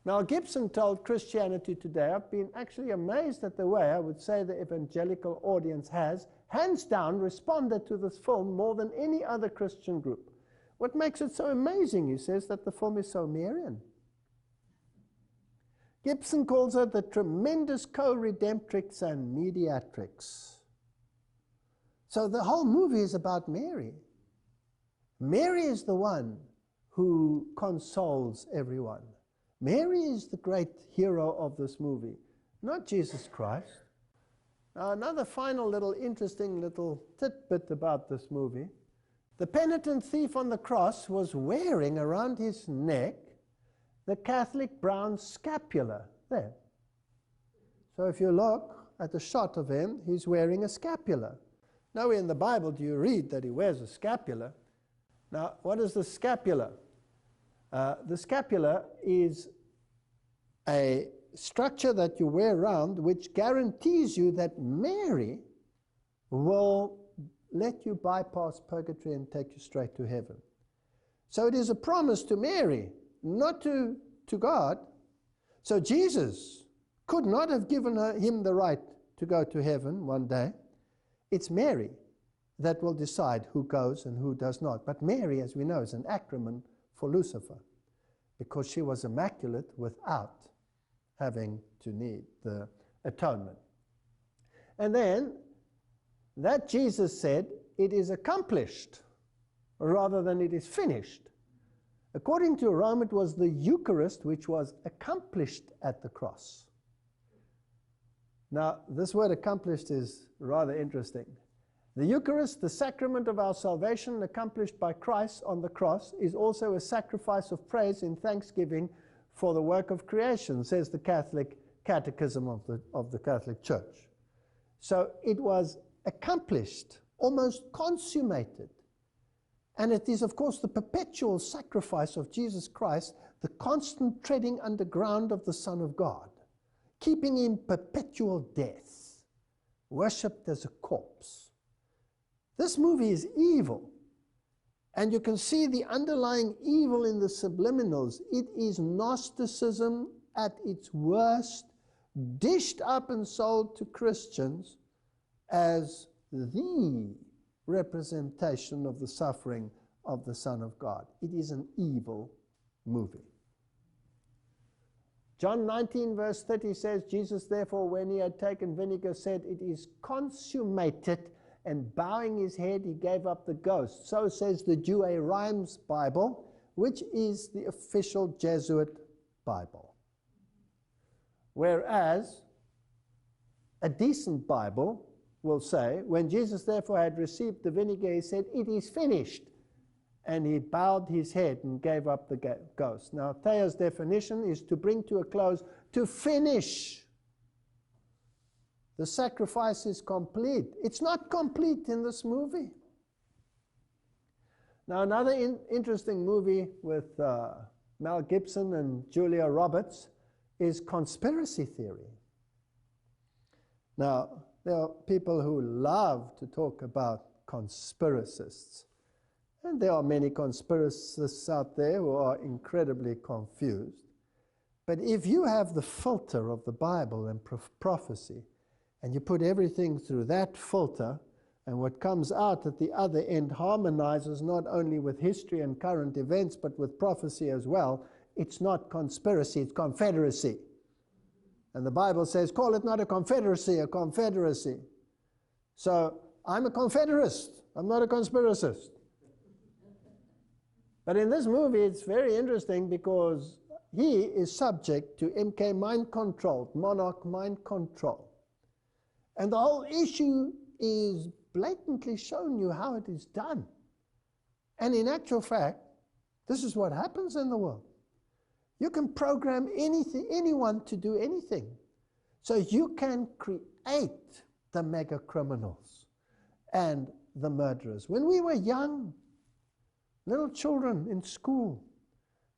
Mel Gibson told Christianity Today, I've been actually amazed at the way, I would say, the evangelical audience has, hands down, responded to this film more than any other Christian group. What makes it so amazing, he says, that the film is so Marian. Gibson calls her the tremendous co-redemptrix and mediatrix. So the whole movie is about Mary. Mary is the one who consoles everyone. Mary is the great hero of this movie, not Jesus Christ. Now, another final little interesting little tidbit about this movie. The penitent thief on the cross was wearing around his neck the Catholic brown scapular there. So if you look at the shot of him, he's wearing a scapular. Nowhere in the Bible do you read that he wears a scapular. Now, what is the scapula? The scapula is a structure that you wear around which guarantees you that Mary will let you bypass purgatory and take you straight to heaven. So it is a promise to Mary, not to God. So Jesus could not have given him the right to go to heaven one day. It's Mary that will decide who goes and who does not. But Mary, as we know, is an acronym for Lucifer, because she was immaculate without having to need the atonement. And then that Jesus said, it is accomplished, rather than it is finished. According to Rome, it was the Eucharist which was accomplished at the cross. Now, this word accomplished is rather interesting. The Eucharist, the sacrament of our salvation accomplished by Christ on the cross, is also a sacrifice of praise in thanksgiving for the work of creation, says the Catholic Catechism of the Catholic Church. So it was accomplished, almost consummated. And it is, of course, the perpetual sacrifice of Jesus Christ, the constant treading underground of the Son of God, keeping him perpetual death, worshipped as a corpse. This movie is evil, and you can see the underlying evil in the subliminals. It is Gnosticism at its worst, dished up and sold to Christians as the representation of the suffering of the Son of God. It is an evil movie. John 19 verse 30 says, Jesus therefore, when he had taken vinegar, said, it is consummated, and bowing his head, he gave up the ghost. So says the Douay Rheims Bible, which is the official Jesuit Bible. Whereas a decent Bible will say, when Jesus therefore had received the vinegar, he said, it is finished. And he bowed his head and gave up the ghost. Now, Thea's definition is to bring to a close, to finish. The sacrifice is complete. It's not complete in this movie. Now, another interesting movie with Mel Gibson and Julia Roberts is Conspiracy Theory. Now, there are people who love to talk about conspiracists. And there are many conspiracists out there who are incredibly confused. But if you have the filter of the Bible and prophecy, and you put everything through that filter, and what comes out at the other end harmonizes not only with history and current events, but with prophecy as well, it's not conspiracy, it's confederacy. And the Bible says, call it not a confederacy, a confederacy. So I'm a confederist, I'm not a conspiracist. But in this movie, it's very interesting because he is subject to MK mind control, monarch mind control. And the whole issue is blatantly showing you how it is done. And in actual fact, this is what happens in the world. You can program anything, anyone to do anything. So you can create the mega criminals and the murderers. When we were young, little children in school,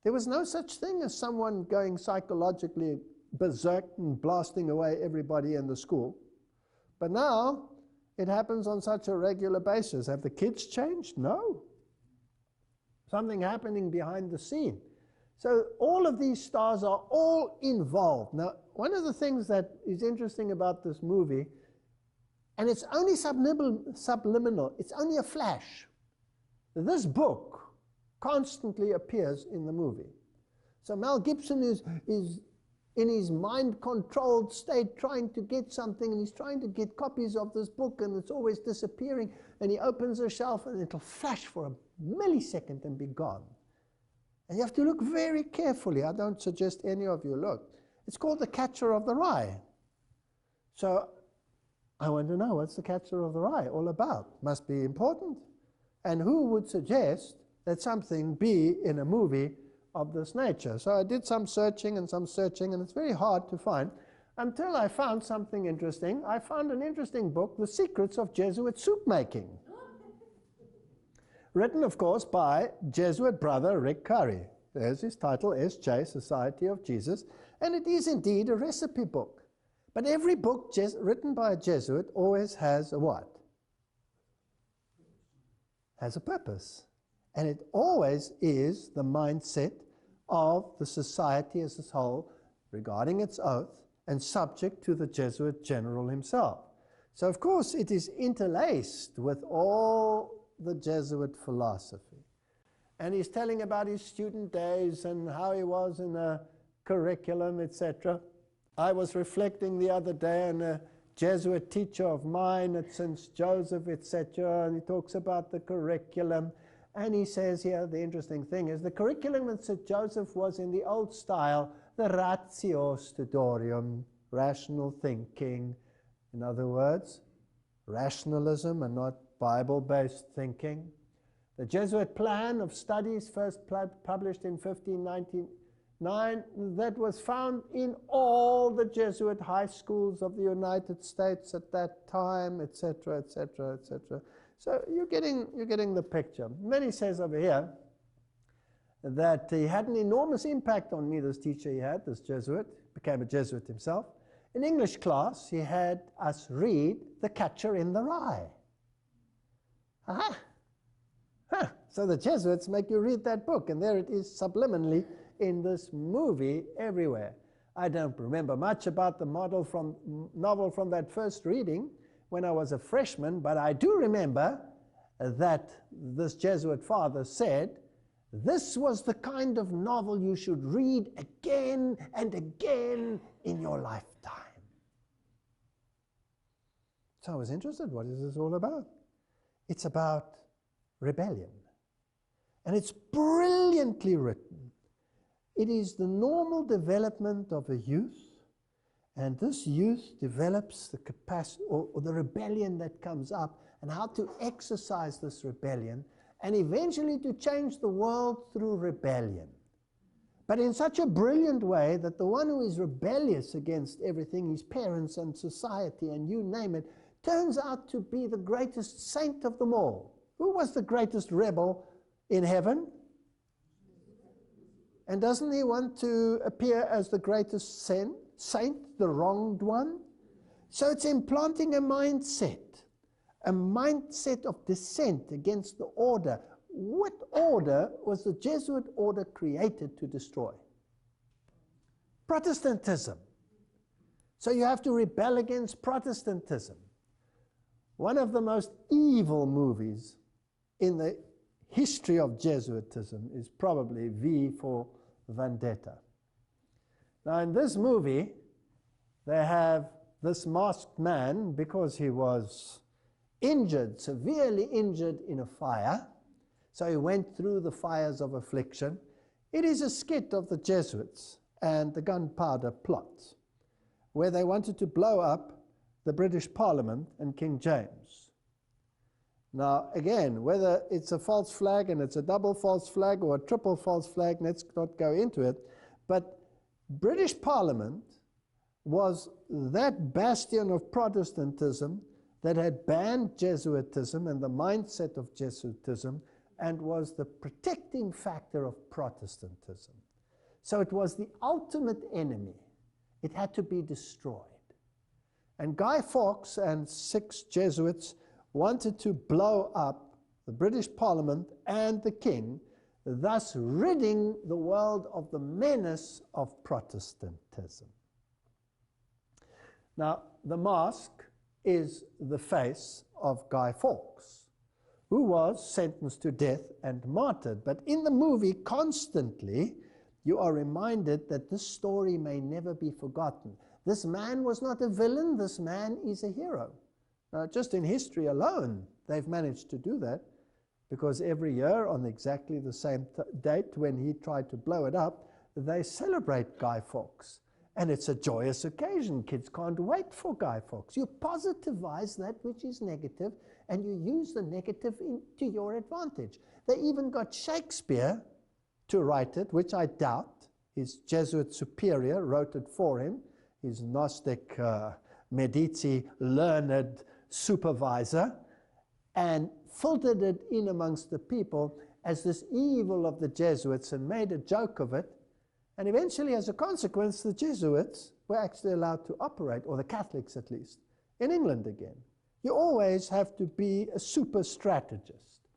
there was no such thing as someone going psychologically berserk and blasting away everybody in the school. But now, it happens on such a regular basis. Have the kids changed? No. Something happening behind the scene. So all of these stars are all involved. Now, one of the things that is interesting about this movie, and it's only subliminal, it's only a flash. This book constantly appears in the movie. So Mel Gibson is in his mind-controlled state trying to get something, and he's trying to get copies of this book, and it's always disappearing, and he opens a shelf, and it'll flash for a millisecond and be gone. And you have to look very carefully. I don't suggest any of you look. It's called The Catcher of the Rye. So I want to know, what's The Catcher of the Rye all about? Must be important. And who would suggest that something be in a movie of this nature? So I did some searching, and it's very hard to find, until I found something interesting. I found an interesting book, The Secrets of Jesuit Soup Making. Written, of course, by Jesuit brother Rick Curry. There's his title, S.J., Society of Jesus, and it is indeed a recipe book. But every book written by a Jesuit always has a what? Has a purpose. And it always is the mindset of the society as a whole regarding its oath and subject to the Jesuit general himself. So, of course, it is interlaced with all the Jesuit philosophy. And he's telling about his student days and how he was in a curriculum, etc. I was reflecting the other day on a Jesuit teacher of mine at St. Joseph, etc., and he talks about the curriculum. And he says here, the interesting thing is, the curriculum at St. Joseph was in the old style, the ratio studiorum, rational thinking. In other words, rationalism and not Bible-based thinking. The Jesuit plan of studies, first published in 1599, that was found in all the Jesuit high schools of the United States at that time, etc., etc., etc. So you're getting the picture. Then he says over here that he had an enormous impact on me, this teacher he had, this Jesuit, became a Jesuit himself. In English class, he had us read The Catcher in the Rye. Aha! Huh. So the Jesuits make you read that book, and there it is subliminally in this movie everywhere. I don't remember much about the novel from that first reading when I was a freshman, but I do remember that this Jesuit father said, this was the kind of novel you should read again and again in your lifetime. So I was interested, what is this all about? It's about rebellion. And it's brilliantly written. It is the normal development of a youth, and this youth develops the capacity, or the rebellion that comes up, and how to exercise this rebellion, and eventually to change the world through rebellion. But in such a brilliant way that the one who is rebellious against everything, his parents and society and you name it, turns out to be the greatest saint of them all. Who was the greatest rebel in heaven? And doesn't he want to appear as the greatest saint, the wronged one? So it's implanting a mindset of dissent against the order. What order was the Jesuit order created to destroy? Protestantism. So you have to rebel against Protestantism. One of the most evil movies in the history of Jesuitism is probably V for Vendetta. Now in this movie, they have this masked man, because he was injured, severely injured in a fire, so he went through the fires of affliction. It is a skit of the Jesuits and the gunpowder plot, where they wanted to blow up the British Parliament and King James. Now, again, whether it's a false flag and it's a double false flag or a triple false flag, let's not go into it, but British Parliament was that bastion of Protestantism that had banned Jesuitism and the mindset of Jesuitism and was the protecting factor of Protestantism. So it was the ultimate enemy. It had to be destroyed. And Guy Fawkes and 6 Jesuits wanted to blow up the British Parliament and the King, thus ridding the world of the menace of Protestantism. Now, the mask is the face of Guy Fawkes, who was sentenced to death and martyred. But in the movie, constantly, you are reminded that this story may never be forgotten. This man was not a villain, this man is a hero. Now, just in history alone, they've managed to do that, because every year on exactly the same date when he tried to blow it up, they celebrate Guy Fawkes. And it's a joyous occasion. Kids can't wait for Guy Fawkes. You positivize that which is negative, and you use the negative to your advantage. They even got Shakespeare to write it, which I doubt. His Jesuit superior wrote it for him, his Gnostic Medici learned supervisor, and filtered it in amongst the people as this evil of the Jesuits and made a joke of it. And eventually, as a consequence, the Jesuits were actually allowed to operate, or the Catholics at least, in England again. You always have to be a super strategist.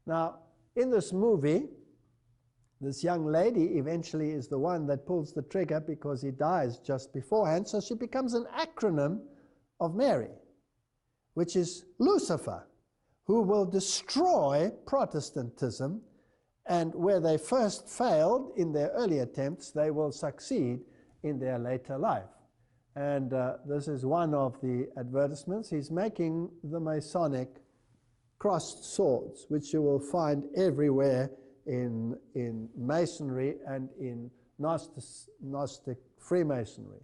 Now, in this movie, this young lady eventually is the one that pulls the trigger because he dies just beforehand, so she becomes an acronym of Mary, which is Lucifer, who will destroy Protestantism, and where they first failed in their early attempts, they will succeed in their later life. And this is one of the advertisements. He's making the Masonic crossed swords, which you will find everywhere in Masonry and in Gnostic Freemasonry.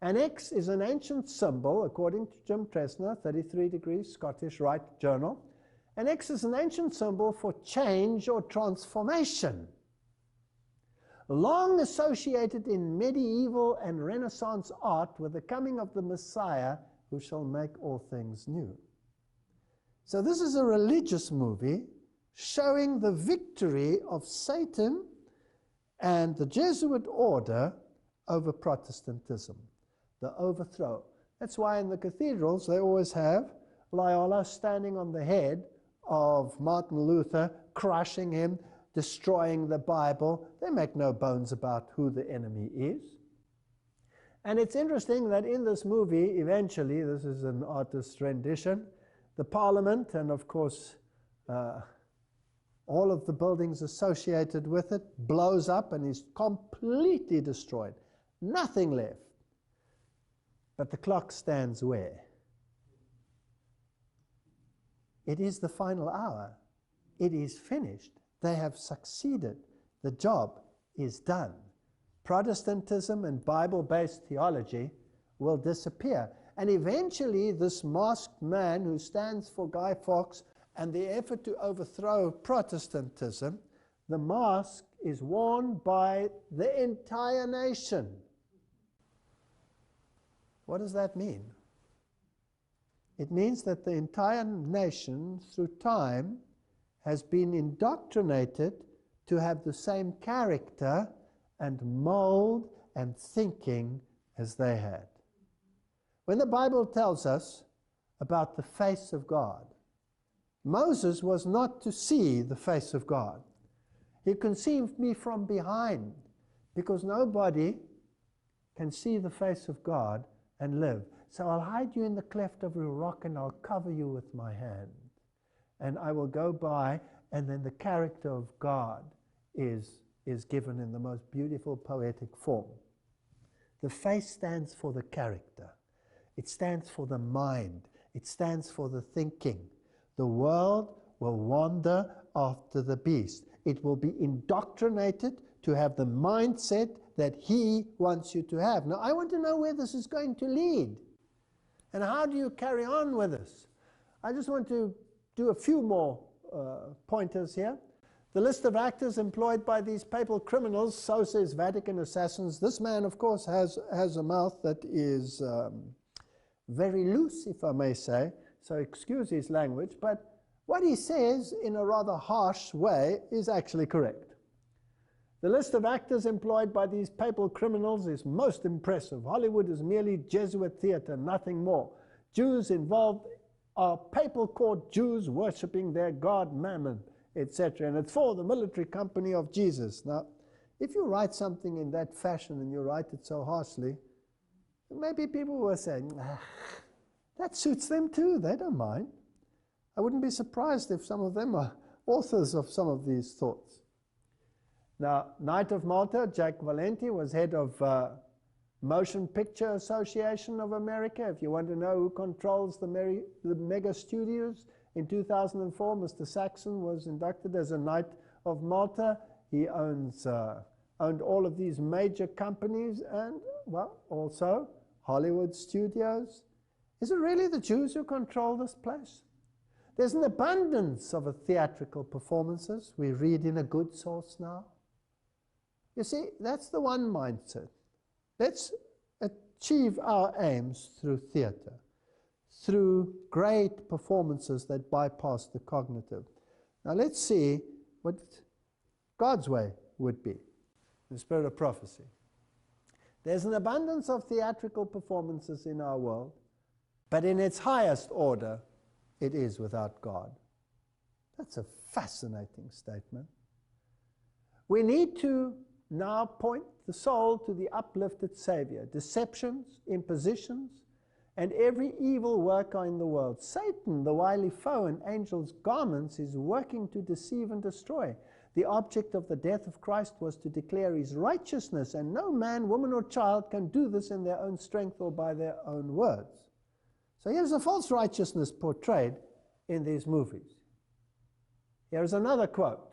An X is an ancient symbol, according to Jim Tresner, 33 Degrees, Scottish Rite Journal. An X is an ancient symbol for change or transformation, long associated in medieval and Renaissance art with the coming of the Messiah who shall make all things new. So this is a religious movie showing the victory of Satan and the Jesuit order over Protestantism, the overthrow. That's why in the cathedrals they always have Loyola standing on the head of Martin Luther, crushing him, destroying the Bible. They make no bones about who the enemy is. And it's interesting that in this movie, eventually, this is an artist's rendition, the Parliament, and of course all of the buildings associated with it, blows up and is completely destroyed. Nothing left. But the clock stands where? It is the final hour. It is finished. They have succeeded. The job is done. Protestantism and Bible-based theology will disappear. And eventually this masked man who stands for Guy Fawkes and the effort to overthrow Protestantism, the mask is worn by the entire nation. What does that mean? It means that the entire nation, through time, has been indoctrinated to have the same character and mold and thinking as they had. When the Bible tells us about the face of God, Moses was not to see the face of God. He conceived me from behind, because nobody can see the face of God and live. So I'll hide you in the cleft of a rock and I'll cover you with my hand. And I will go by, and then the character of God is given in the most beautiful poetic form. The face stands for the character. It stands for the mind. It stands for the thinking. The world will wander after the beast. It will be indoctrinated to have the mindset that he wants you to have. Now, I want to know where this is going to lead. And how do you carry on with this? I just want to do a few more pointers here. The list of actors employed by these papal criminals, so says Vatican assassins. This man, of course, has a mouth that is very loose, if I may say, so excuse his language, but what he says in a rather harsh way is actually correct. The list of actors employed by these papal criminals is most impressive. Hollywood is merely Jesuit theater, nothing more. Jews involved are papal court Jews worshipping their god Mammon, etc. And it's for the military company of Jesus. Now, if you write something in that fashion and you write it so harshly, maybe people will say, that suits them too, they don't mind. I wouldn't be surprised if some of them are authors of some of these thoughts. Now, Knight of Malta, Jack Valenti, was head of Motion Picture Association of America. If you want to know who controls the mega studios, in 2004, Mr. Saxon was inducted as a Knight of Malta. He owned all of these major companies and, well, also Hollywood studios. Is it really the Jews who control this place? There's an abundance of theatrical performances. We read in a good source now. You see, that's the one mindset. Let's achieve our aims through theater, through great performances that bypass the cognitive. Now let's see what God's way would be, the spirit of prophecy. There's an abundance of theatrical performances in our world, but in its highest order, it is without God. That's a fascinating statement. We need to now point the soul to the uplifted Savior. Deceptions, impositions, and every evil worker in the world. Satan, the wily foe in angels' garments, is working to deceive and destroy. The object of the death of Christ was to declare his righteousness, and no man, woman, or child can do this in their own strength or by their own words. So here's a false righteousness portrayed in these movies. Here's another quote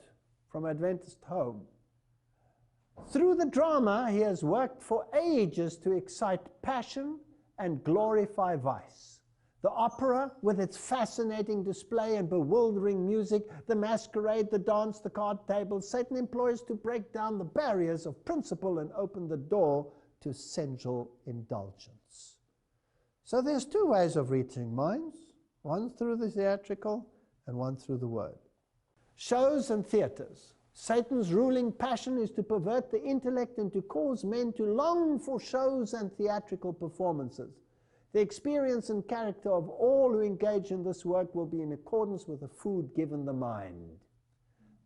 from Adventist Home. Through the drama, he has worked for ages to excite passion and glorify vice. The opera, with its fascinating display and bewildering music, the masquerade, the dance, the card tables, Satan employs to break down the barriers of principle and open the door to sensual indulgence. So there's two ways of reaching minds, one through the theatrical and one through the word. Shows and theaters. Satan's ruling passion is to pervert the intellect and to cause men to long for shows and theatrical performances. The experience and character of all who engage in this work will be in accordance with the food given the mind.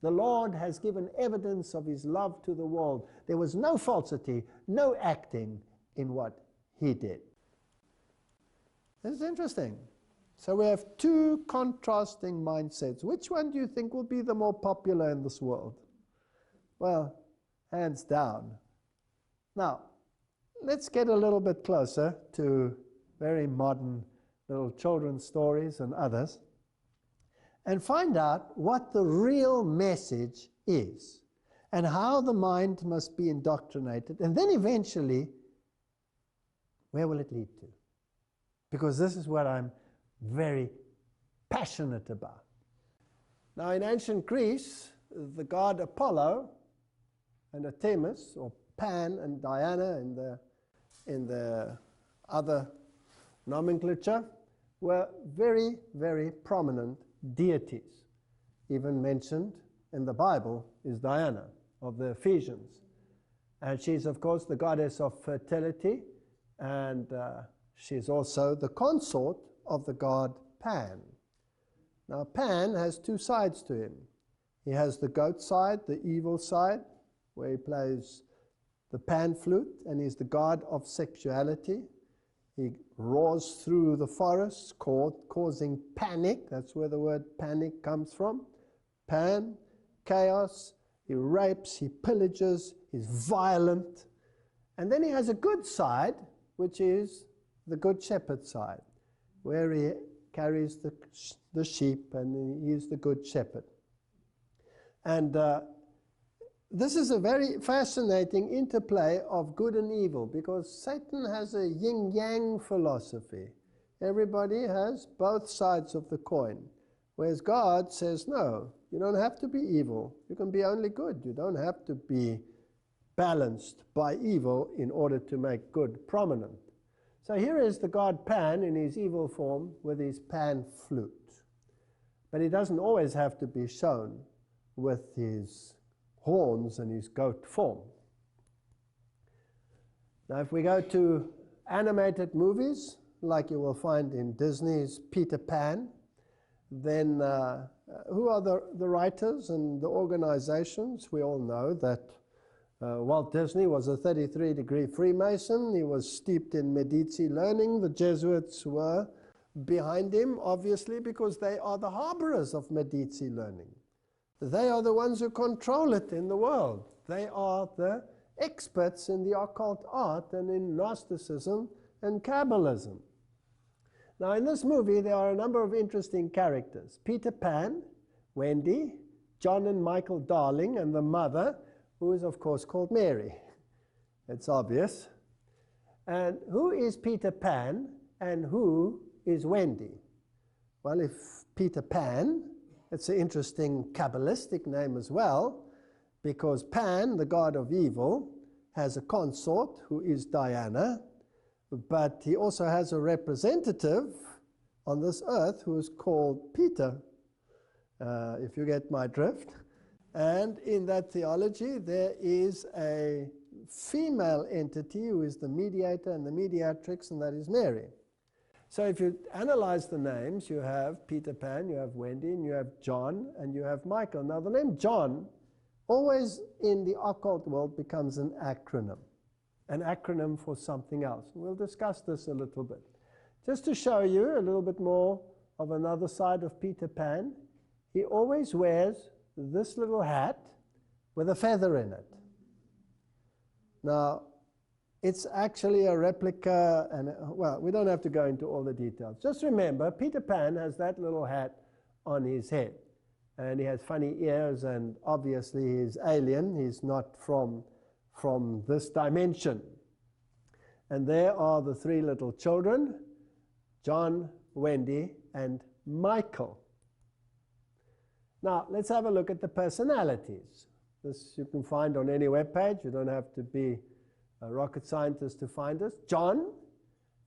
The Lord has given evidence of his love to the world. There was no falsity, no acting in what he did. This is interesting. So we have two contrasting mindsets. Which one do you think will be the more popular in this world? Well, hands down. Now, let's get a little bit closer to very modern little children's stories and others, and find out what the real message is, and how the mind must be indoctrinated, and then eventually, where will it lead to? Because this is what I'm very passionate about. Now, in ancient Greece, the god Apollo and Artemis, or Pan and Diana in the other nomenclature, were very, very prominent deities. Even mentioned in the Bible is Diana of the Ephesians. And she's, of course, the goddess of fertility, and she's also the consort of the god Pan. Now, Pan has two sides to him. He has the goat side, the evil side, where he plays the pan flute, and he's the god of sexuality. He roars through the forests, causing panic. That's where the word panic comes from. Pan, chaos. He rapes, he pillages, he's violent. And then he has a good side, which is the good shepherd side, where he carries the sheep, and he's the good shepherd. And this is a very fascinating interplay of good and evil, because Satan has a yin-yang philosophy. Everybody has both sides of the coin, whereas God says, no, you don't have to be evil. You can be only good. You don't have to be balanced by evil in order to make good prominent. So here is the god Pan in his evil form with his pan flute. But he doesn't always have to be shown with his horns and his goat form. Now, if we go to animated movies, like you will find in Disney's Peter Pan, then who are the writers and the organizations? We all know that Walt Disney was a 33-degree Freemason. He was steeped in Medici learning. The Jesuits were behind him, obviously, because they are the harborers of Medici learning. They are the ones who control it in the world. They are the experts in the occult art and in Gnosticism and Kabbalism. Now, in this movie, there are a number of interesting characters. Peter Pan, Wendy, John and Michael Darling, and the mother, who is, of course, called Mary. It's obvious. And who is Peter Pan and who is Wendy? Well, if Peter Pan, it's an interesting Kabbalistic name as well, because Pan, the god of evil, has a consort who is Diana, but he also has a representative on this earth who is called Peter, if you get my drift. And in that theology, there is a female entity who is the mediator and the mediatrix, and that is Mary. So if you analyze the names, you have Peter Pan, you have Wendy, and you have John, and you have Michael. Now, the name John always in the occult world becomes an acronym for something else. We'll discuss this a little bit. Just to show you a little bit more of another side of Peter Pan, he always wears this little hat with a feather in it. Now, it's actually a replica, and well, we don't have to go into all the details. Just remember, Peter Pan has that little hat on his head, and he has funny ears, and obviously he's alien. He's not from from this dimension. And there are the three little children, John, Wendy, and Michael. Now, let's have a look at the personalities. This you can find on any web page. You don't have to be a rocket scientist to find this. John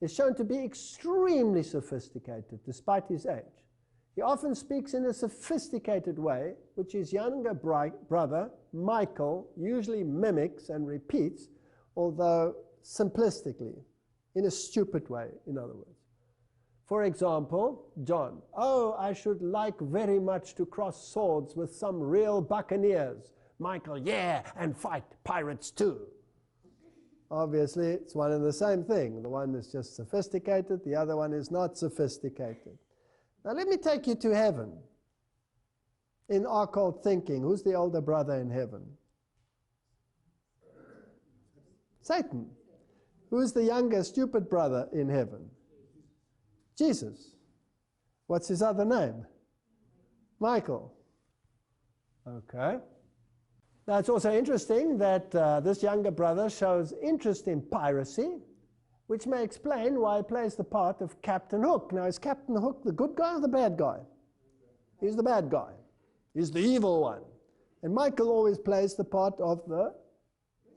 is shown to be extremely sophisticated despite his age. He often speaks in a sophisticated way, which his younger brother, Michael, usually mimics and repeats, although simplistically, in a stupid way, in other words. For example, John, "Oh, I should like very much to cross swords with some real buccaneers." Michael, "Yeah, and fight pirates too." Obviously, it's one and the same thing. The one is just sophisticated, the other one is not sophisticated. Now let me take you to heaven. In occult thinking, who's the older brother in heaven? Satan. Who's the younger stupid brother in heaven? Jesus. What's his other name? Michael. Okay. Now it's also interesting that this younger brother shows interest in piracy, which may explain why he plays the part of Captain Hook. Now, is Captain Hook the good guy or the bad guy? He's the bad guy. He's the evil one. And Michael always plays the part of the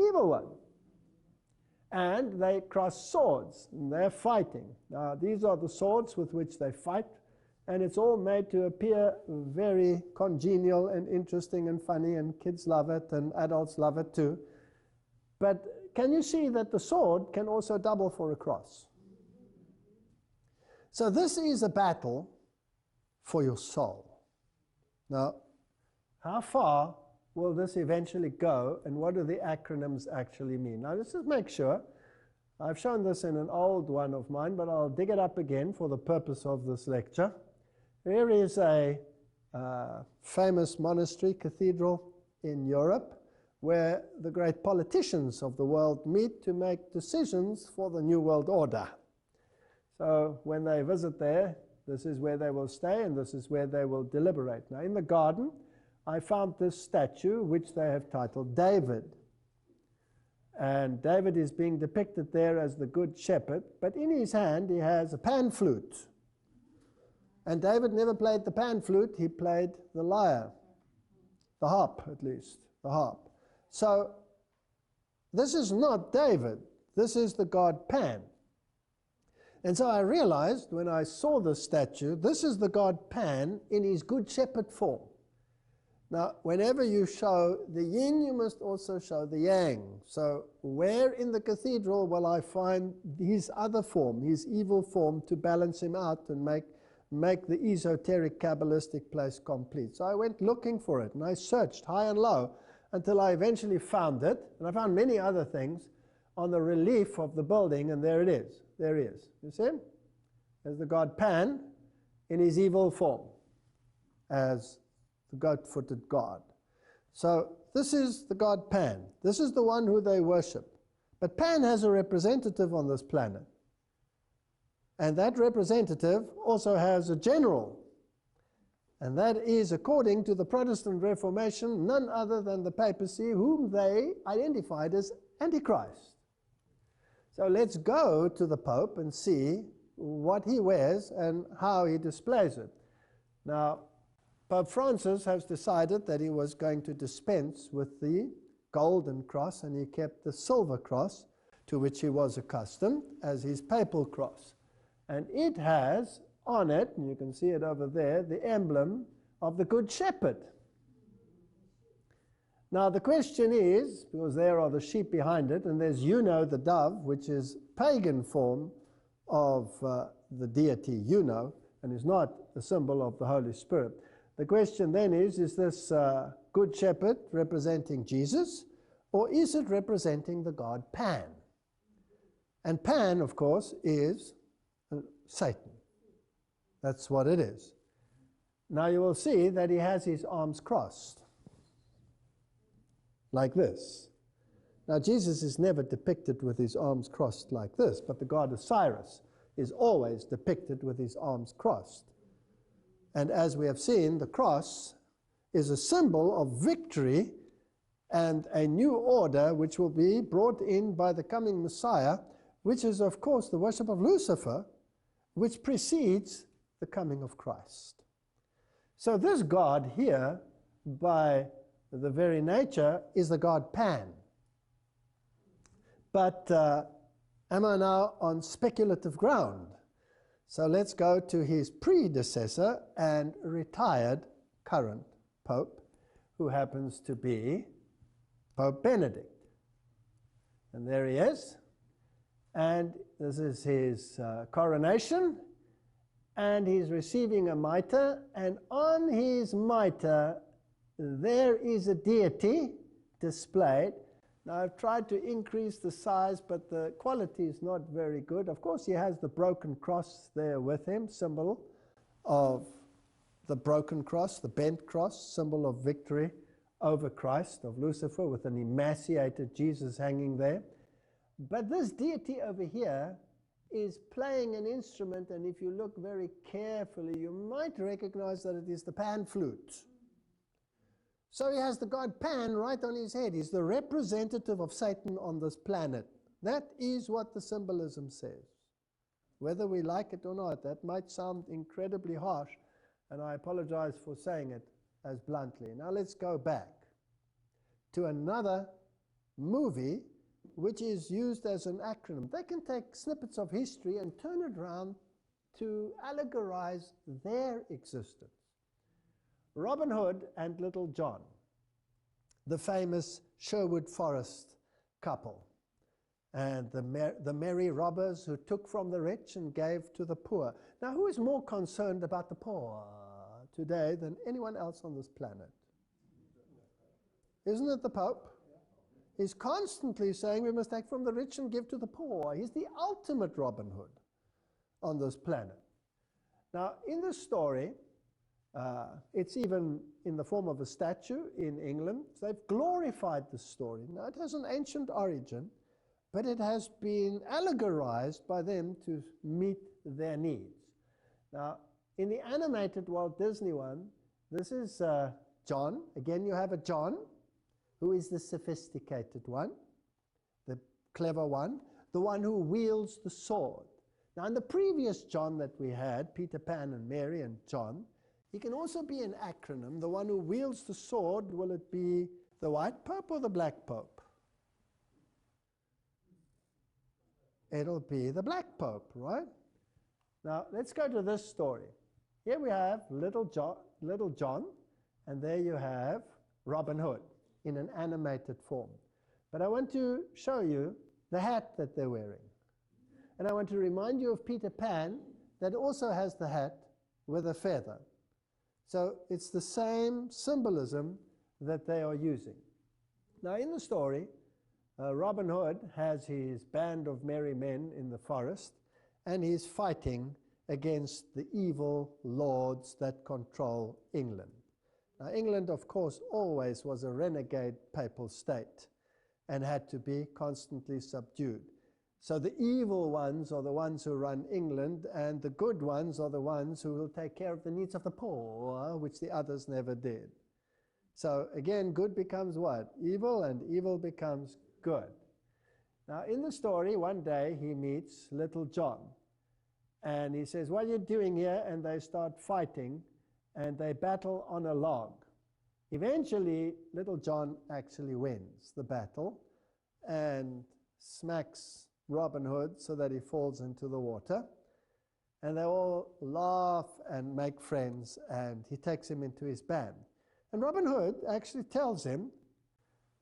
evil one. And they cross swords, and they're fighting. Now, these are the swords with which they fight, and it's all made to appear very congenial and interesting and funny, and kids love it, and adults love it too. But can you see that the sword can also double for a cross? So this is a battle for your soul. Now, how far will this eventually go, and what do the acronyms actually mean? Now, let's just make sure. I've shown this in an old one of mine, but I'll dig it up again for the purpose of this lecture. Here is a famous monastery cathedral in Europe, where the great politicians of the world meet to make decisions for the New World Order. So when they visit there, this is where they will stay, and this is where they will deliberate. Now, in the garden, I found this statue, which they have titled David. And David is being depicted there as the good shepherd, but in his hand he has a pan flute. And David never played the pan flute, he played the lyre, the harp at least, the harp. So this is not David, this is the god Pan. And so I realized when I saw this statue, this is the god Pan in his good shepherd form. Now, whenever you show the yin, you must also show the yang. So where in the cathedral will I find his other form, his evil form, to balance him out and make the esoteric Kabbalistic place complete? So I went looking for it, and I searched high and low until I eventually found it, and I found many other things on the relief of the building, and there it is. There he is. You see him? There's the god Pan in his evil form as the goat-footed god. So this is the god Pan. This is the one who they worship. But Pan has a representative on this planet. And that representative also has a general. And that is, according to the Protestant Reformation, none other than the papacy, whom they identified as Antichrist. So let's go to the Pope and see what he wears and how he displays it. Now, Pope Francis has decided that he was going to dispense with the golden cross, and he kept the silver cross, to which he was accustomed, as his papal cross. And it has on it, and you can see it over there, the emblem of the Good Shepherd. Now the question is, because there are the sheep behind it, and there's Juno the dove, which is pagan form of the deity Juno, and is not a symbol of the Holy Spirit. The question then is this Good Shepherd representing Jesus, or is it representing the god Pan? And Pan, of course, is Satan. That's what it is. Now you will see that he has his arms crossed, like this. Now Jesus is never depicted with his arms crossed like this, but the god Osiris is always depicted with his arms crossed. And as we have seen, the cross is a symbol of victory and a new order which will be brought in by the coming Messiah, which is, of course, the worship of Lucifer, which precedes the coming of Christ. So this God here, by the very nature, is the God Pan. But am I now on speculative ground? So let's go to his predecessor and retired current Pope, who happens to be Pope Benedict. And there he is. And this is his coronation. And he's receiving a mitre. And on his mitre, there is a deity displayed. Now, I've tried to increase the size, but the quality is not very good. Of course, he has the broken cross there with him, symbol of the broken cross, the bent cross, symbol of victory over Christ, of Lucifer, with an emaciated Jesus hanging there. But this deity over here is playing an instrument, and if you look very carefully, you might recognize that it is the pan flute. So he has the god Pan right on his head. He's the representative of Satan on this planet. That is what the symbolism says. Whether we like it or not, that might sound incredibly harsh, and I apologize for saying it as bluntly. Now let's go back to another movie which is used as an acronym. They can take snippets of history and turn it around to allegorize their existence. Robin Hood and Little John, the famous Sherwood Forest couple, and the merry robbers who took from the rich and gave to the poor. Now, who is more concerned about the poor today than anyone else on this planet? Isn't it the Pope? He's constantly saying we must take from the rich and give to the poor. He's the ultimate Robin Hood on this planet. Now, in this story, it's even in the form of a statue in England. They've glorified the story. Now, it has an ancient origin, but it has been allegorized by them to meet their needs. Now, in the animated Walt Disney one, this is John. Again, you have a John, who is the sophisticated one, the clever one, the one who wields the sword. Now, in the previous John that we had, Peter Pan and Mary and John, he can also be an acronym. The one who wields the sword, will it be the white pope or the black pope? It'll be the black pope, right? Now, let's go to this story. Here we have Little John, and there you have Robin Hood in an animated form. But I want to show you the hat that they're wearing. And I want to remind you of Peter Pan, that also has the hat with a feather. So it's the same symbolism that they are using. Now, in the story, Robin Hood has his band of merry men in the forest, and he's fighting against the evil lords that control England. Now, England, of course, always was a renegade papal state and had to be constantly subdued. So the evil ones are the ones who run England, and the good ones are the ones who will take care of the needs of the poor, which the others never did. So again, good becomes what? Evil, and evil becomes good. Now, in the story, one day he meets Little John, and he says, "What are you doing here?" And they start fighting, and they battle on a log. Eventually, Little John actually wins the battle and smacks Robin Hood so that he falls into the water. And they all laugh and make friends, and he takes him into his band. And Robin Hood actually tells him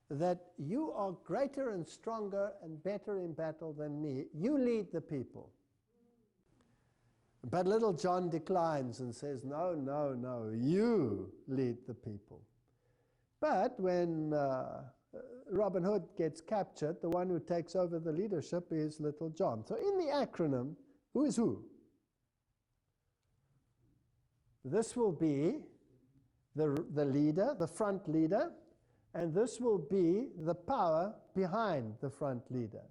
that you are greater and stronger and better in battle than me. You lead the people. But Little John declines and says, no, no, no, you lead the people. But when Robin Hood gets captured, the one who takes over the leadership is Little John. So in the acronym, who is who? This will be the leader, the front leader, and this will be the power behind the front leader.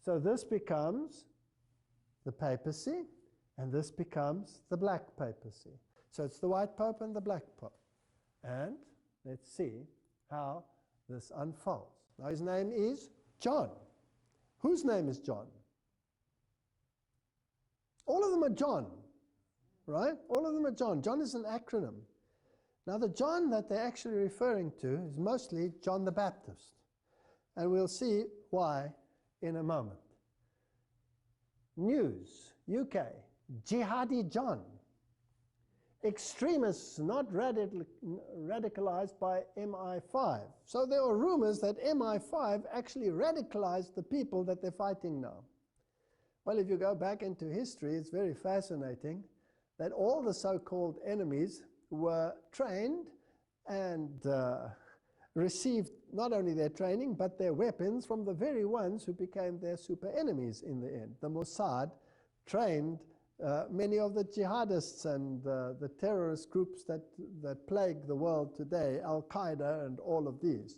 So this becomes the papacy, and this becomes the black papacy. So it's the white pope and the black pope. And let's see how this unfolds. Now his name is John. Whose name is John? All of them are John, right? All of them are John. John is an acronym. Now the John that they're actually referring to is mostly John the Baptist. And we'll see why in a moment. News, UK, Jihadi John. Extremists not radicalized by MI5. So there are rumors that MI5 actually radicalized the people that they're fighting now. Well, if you go back into history, it's very fascinating that all the so-called enemies were trained and received not only their training, but their weapons from the very ones who became their super enemies in the end. The Mossad trained many of the jihadists and the terrorist groups that plague the world today, Al-Qaeda and all of these.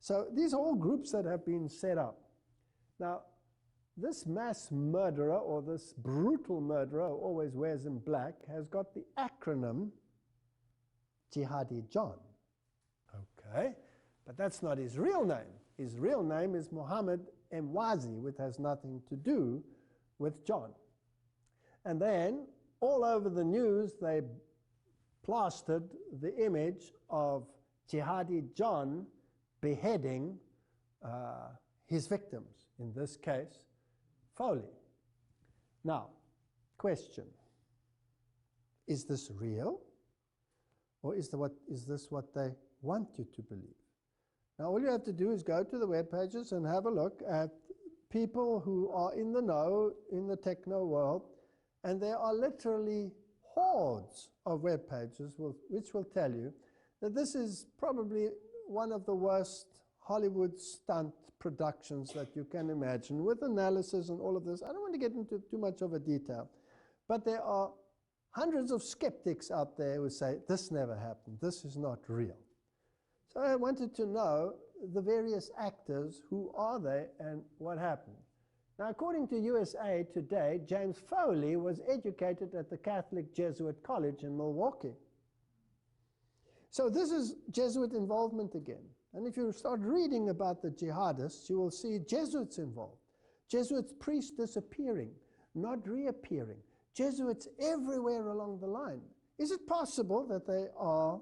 So these are all groups that have been set up. Now, this mass murderer, or this brutal murderer who always wears in black, has got the acronym Jihadi John. Okay, but that's not his real name. His real name is Mohammed Mwazi, which has nothing to do with John. And then, all over the news, they plastered the image of Jihadi John beheading his victims, in this case, Foley. Now, question, is this real? Or is this what they want you to believe? Now, all you have to do is go to the web pages and have a look at people who are in the know, in the techno world, and there are literally hordes of web pages which will tell you that this is probably one of the worst Hollywood stunt productions that you can imagine, with analysis and all of this. I don't want to get into too much of a detail, but there are hundreds of skeptics out there who say, this never happened, this is not real. So I wanted to know the various actors, who are they and what happened. Now, according to USA Today, James Foley was educated at the Catholic Jesuit College in Milwaukee. So this is Jesuit involvement again. And if you start reading about the jihadists, you will see Jesuits involved. Jesuits priests disappearing, not reappearing. Jesuits everywhere along the line. Is it possible that they are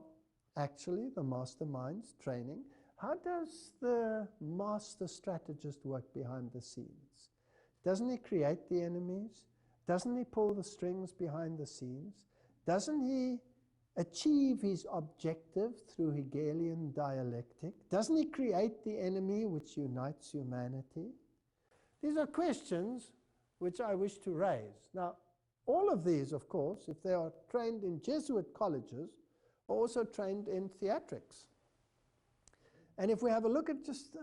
actually the masterminds training? How does the master strategist work behind the scenes? Doesn't he create the enemies? Doesn't he pull the strings behind the scenes? Doesn't he achieve his objective through Hegelian dialectic? Doesn't he create the enemy which unites humanity? These are questions which I wish to raise. Now, all of these, of course, if they are trained in Jesuit colleges, are also trained in theatrics. And if we have a look at just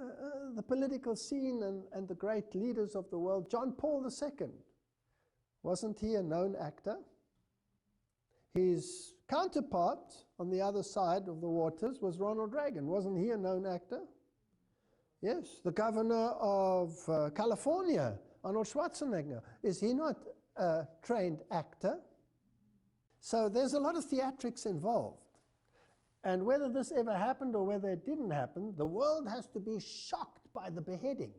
the political scene and the great leaders of the world, John Paul II, wasn't he a known actor? His counterpart on the other side of the waters was Ronald Reagan. Wasn't he a known actor? Yes. The governor of California, Arnold Schwarzenegger, is he not a trained actor? So there's a lot of theatrics involved. And whether this ever happened or whether it didn't happen, the world has to be shocked by the beheading.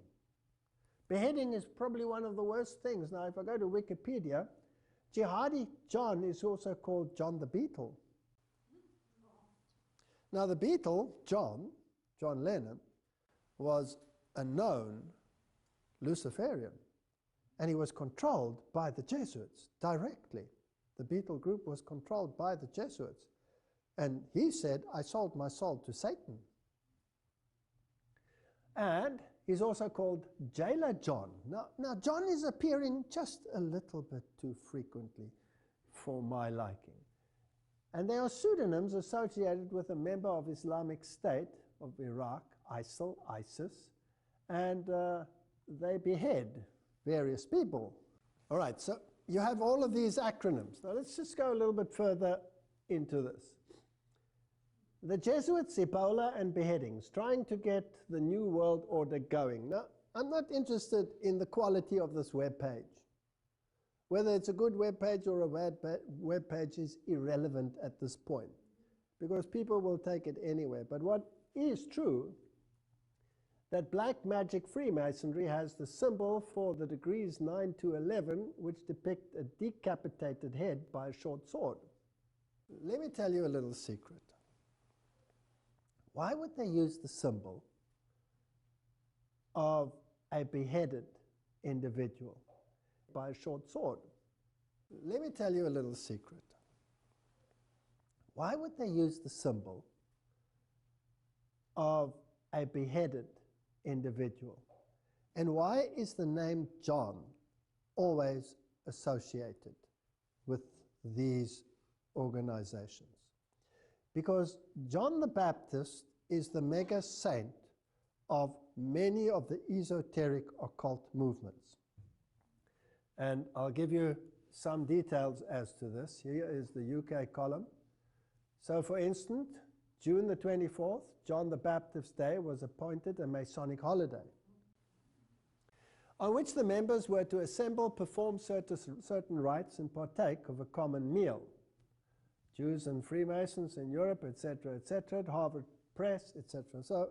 Beheading is probably one of the worst things. Now, if I go to Wikipedia, Jihadi John is also called John the Beatle. Now, the Beatle, John Lennon, was a known Luciferian, and he was controlled by the Jesuits directly. The Beatle group was controlled by the Jesuits. And he said, I sold my soul to Satan. And he's also called Jailer John. Now John is appearing just a little bit too frequently for my liking. And there are pseudonyms associated with a member of Islamic State of Iraq, ISIL, ISIS, and they behead various people. All right, so you have all of these acronyms. Now let's just go a little bit further into this. The Jesuits, Ebola, and beheadings, trying to get the New World Order going. Now, I'm not interested in the quality of this web page. Whether it's a good web page or a bad web page is irrelevant at this point, because people will take it anywhere. But what is true that black magic Freemasonry has the symbol for the degrees 9 to 11, which depict a decapitated head by a short sword. Let me tell you a little secret. Why would they use the symbol of a beheaded individual by a short sword? Let me tell you a little secret. Why would they use the symbol of a beheaded individual? And why is the name John always associated with these organizations? Because John the Baptist is the mega saint of many of the esoteric occult movements. And I'll give you some details as to this. Here is the UK column. So for instance, June the 24th, John the Baptist's Day, was appointed a Masonic holiday, on which the members were to assemble, perform certain rites, and partake of a common meal. Jews and Freemasons in Europe, etc., at Harvard Press, etc. So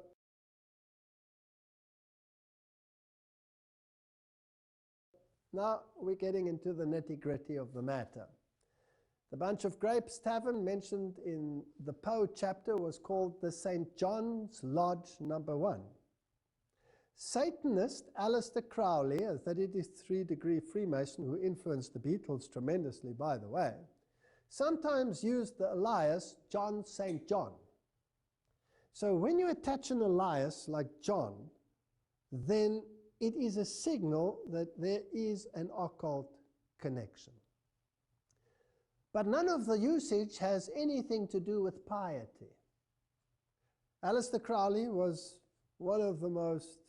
now we're getting into the nitty-gritty of the matter. The Bunch of Grapes Tavern mentioned in the Poe chapter was called the St. John's Lodge No. 1. Satanist Aleister Crowley, a 33-degree Freemason who influenced the Beatles tremendously, by the way, sometimes used the alias John St. John. So when you attach an alias like John, then it is a signal that there is an occult connection. But none of the usage has anything to do with piety. Aleister Crowley was one of the most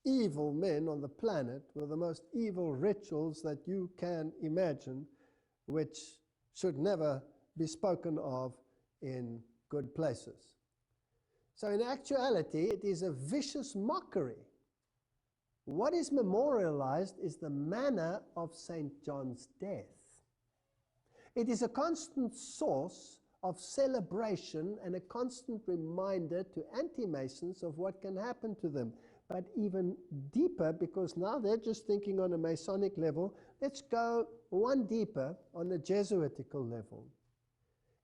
evil men on the planet, with the most evil rituals that you can imagine, which should never be spoken of in good places. So in actuality, it is a vicious mockery. What is memorialized is the manner of St. John's death. It is a constant source of celebration and a constant reminder to anti-Masons of what can happen to them. But even deeper, because now they're just thinking on a Masonic level, let's go one deeper on a Jesuitical level.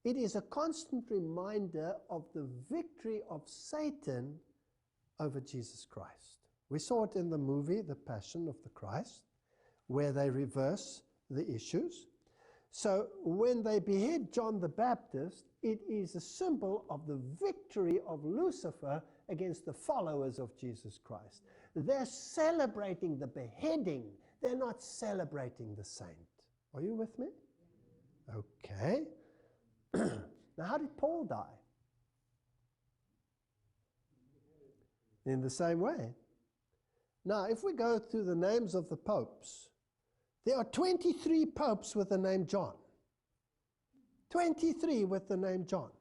It is a constant reminder of the victory of Satan over Jesus Christ. We saw it in the movie, The Passion of the Christ, where they reverse the issues. So when they behead John the Baptist, it is a symbol of the victory of Lucifer against the followers of Jesus Christ. They're celebrating the beheading. They're not celebrating the saint. Are you with me? Okay. Now, how did Paul die? In the same way. Now, if we go through the names of the popes, there are 23 popes with the name John. 23 with the name John.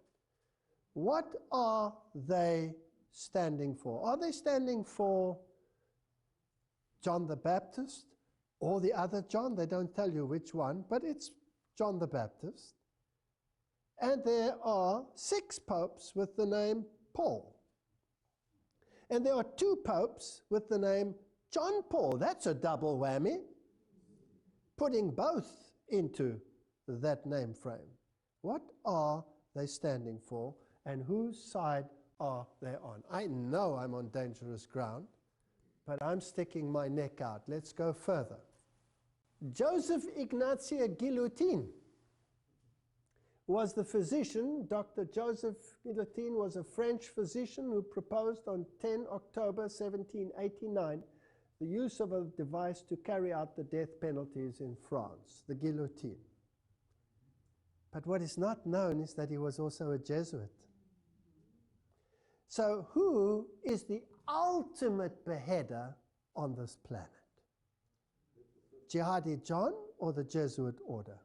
What are they standing for? Are they standing for John the Baptist or the other John? They don't tell you which one, but it's John the Baptist. And there are 6 popes with the name Paul. And there are 2 popes with the name John Paul. That's a double whammy, putting both into that name frame. What are they standing for, and whose side are they on? I know I'm on dangerous ground, but I'm sticking my neck out. Let's go further. Joseph Ignatia Guillotin was the physician. Dr. Joseph Guillotin was a French physician who proposed on 10 October 1789 the use of a device to carry out the death penalties in France, the guillotine. But what is not known is that he was also a Jesuit. So who is the ultimate beheader on this planet? Jihadi John or the Jesuit order?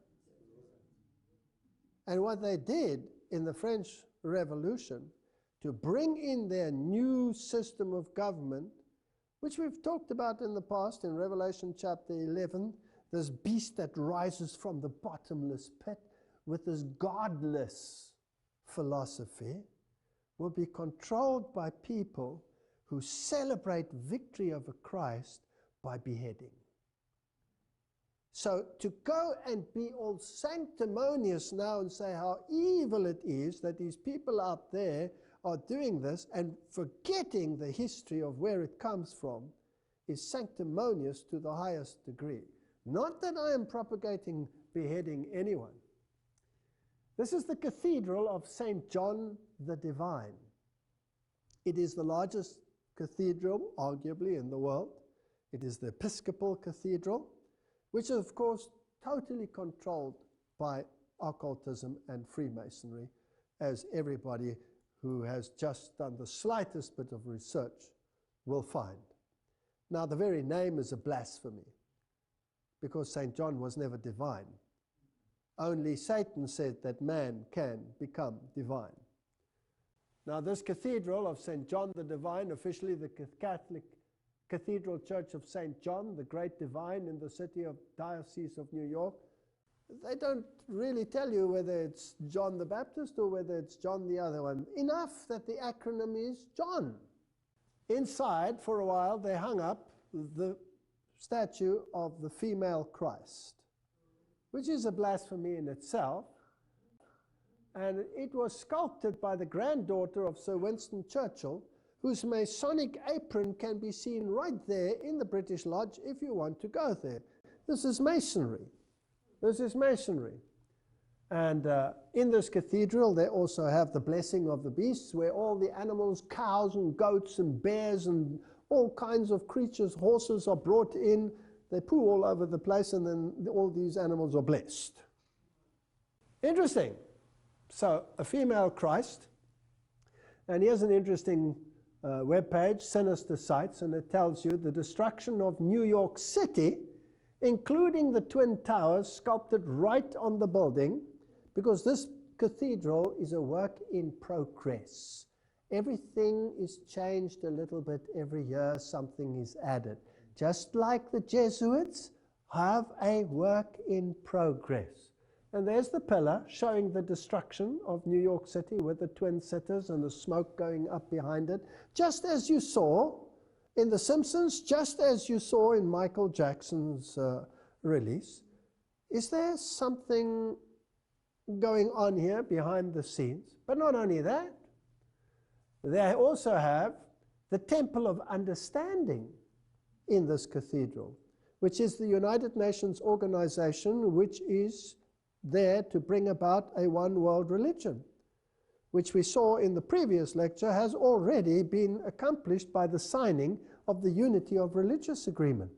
And what they did in the French Revolution to bring in their new system of government, which we've talked about in the past in Revelation chapter 11, this beast that rises from the bottomless pit with this godless philosophy, will be controlled by people who celebrate victory over Christ by beheading. So to go and be all sanctimonious now and say how evil it is that these people out there are doing this and forgetting the history of where it comes from is sanctimonious to the highest degree. Not that I am propagating beheading anyone. This is the Cathedral of St. John the Divine. It is the largest cathedral, arguably, in the world. It is the Episcopal Cathedral, which is, of course, totally controlled by occultism and Freemasonry, as everybody who has just done the slightest bit of research will find. Now, the very name is a blasphemy, because St. John was never divine. Only Satan said that man can become divine. Now, this Cathedral of St. John the Divine, officially the Catholic Cathedral Church of St. John, the Great Divine in the city of Diocese of New York, they don't really tell you whether it's John the Baptist or whether it's John the other one. Enough that the acronym is John. Inside, for a while, they hung up the statue of the female Christ, which is a blasphemy in itself. And it was sculpted by the granddaughter of Sir Winston Churchill, whose Masonic apron can be seen right there in the British Lodge if you want to go there. This is Masonry. This is Masonry. And in this cathedral, they also have the blessing of the beasts, where all the animals, cows and goats and bears and all kinds of creatures, horses are brought in. They poo all over the place, and then all these animals are blessed. Interesting. So, a female Christ. And here's an interesting webpage, Sinister Sites, and it tells you the destruction of New York City, including the Twin Towers, sculpted right on the building, because this cathedral is a work in progress. Everything is changed a little bit every year, something is added. Just like the Jesuits have a work in progress. And there's the pillar showing the destruction of New York City with the twin sitters and the smoke going up behind it, just as you saw in The Simpsons, just as you saw in Michael Jackson's release. Is there something going on here behind the scenes? But not only that, they also have the Temple of Understanding in this cathedral, which is the United Nations organization which is there to bring about a one world religion, which we saw in the previous lecture has already been accomplished by the signing of the Unity of Religious Agreement.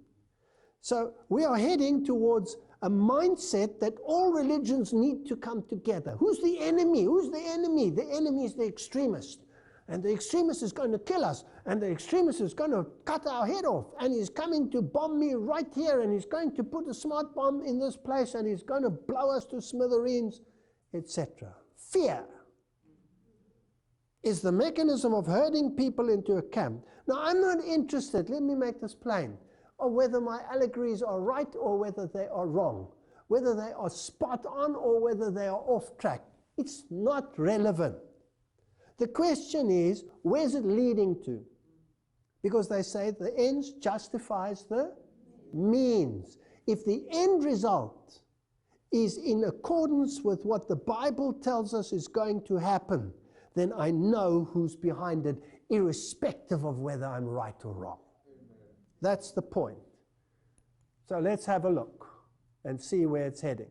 So we are heading towards a mindset that all religions need to come together. Who's the enemy? Who's the enemy? The enemy is the extremist. And the extremist is going to kill us. And the extremist is going to cut our head off. And he's coming to bomb me right here. And he's going to put a smart bomb in this place. And he's going to blow us to smithereens, etc. Fear is the mechanism of herding people into a camp. Now, I'm not interested, let me make this plain, of whether my allegories are right or whether they are wrong, whether they are spot on or whether they are off track. It's not relevant. The question is, where's it leading to? Because they say the ends justifies the means. If the end result is in accordance with what the Bible tells us is going to happen, then I know who's behind it, irrespective of whether I'm right or wrong. Amen. That's the point. So let's have a look and see where it's heading.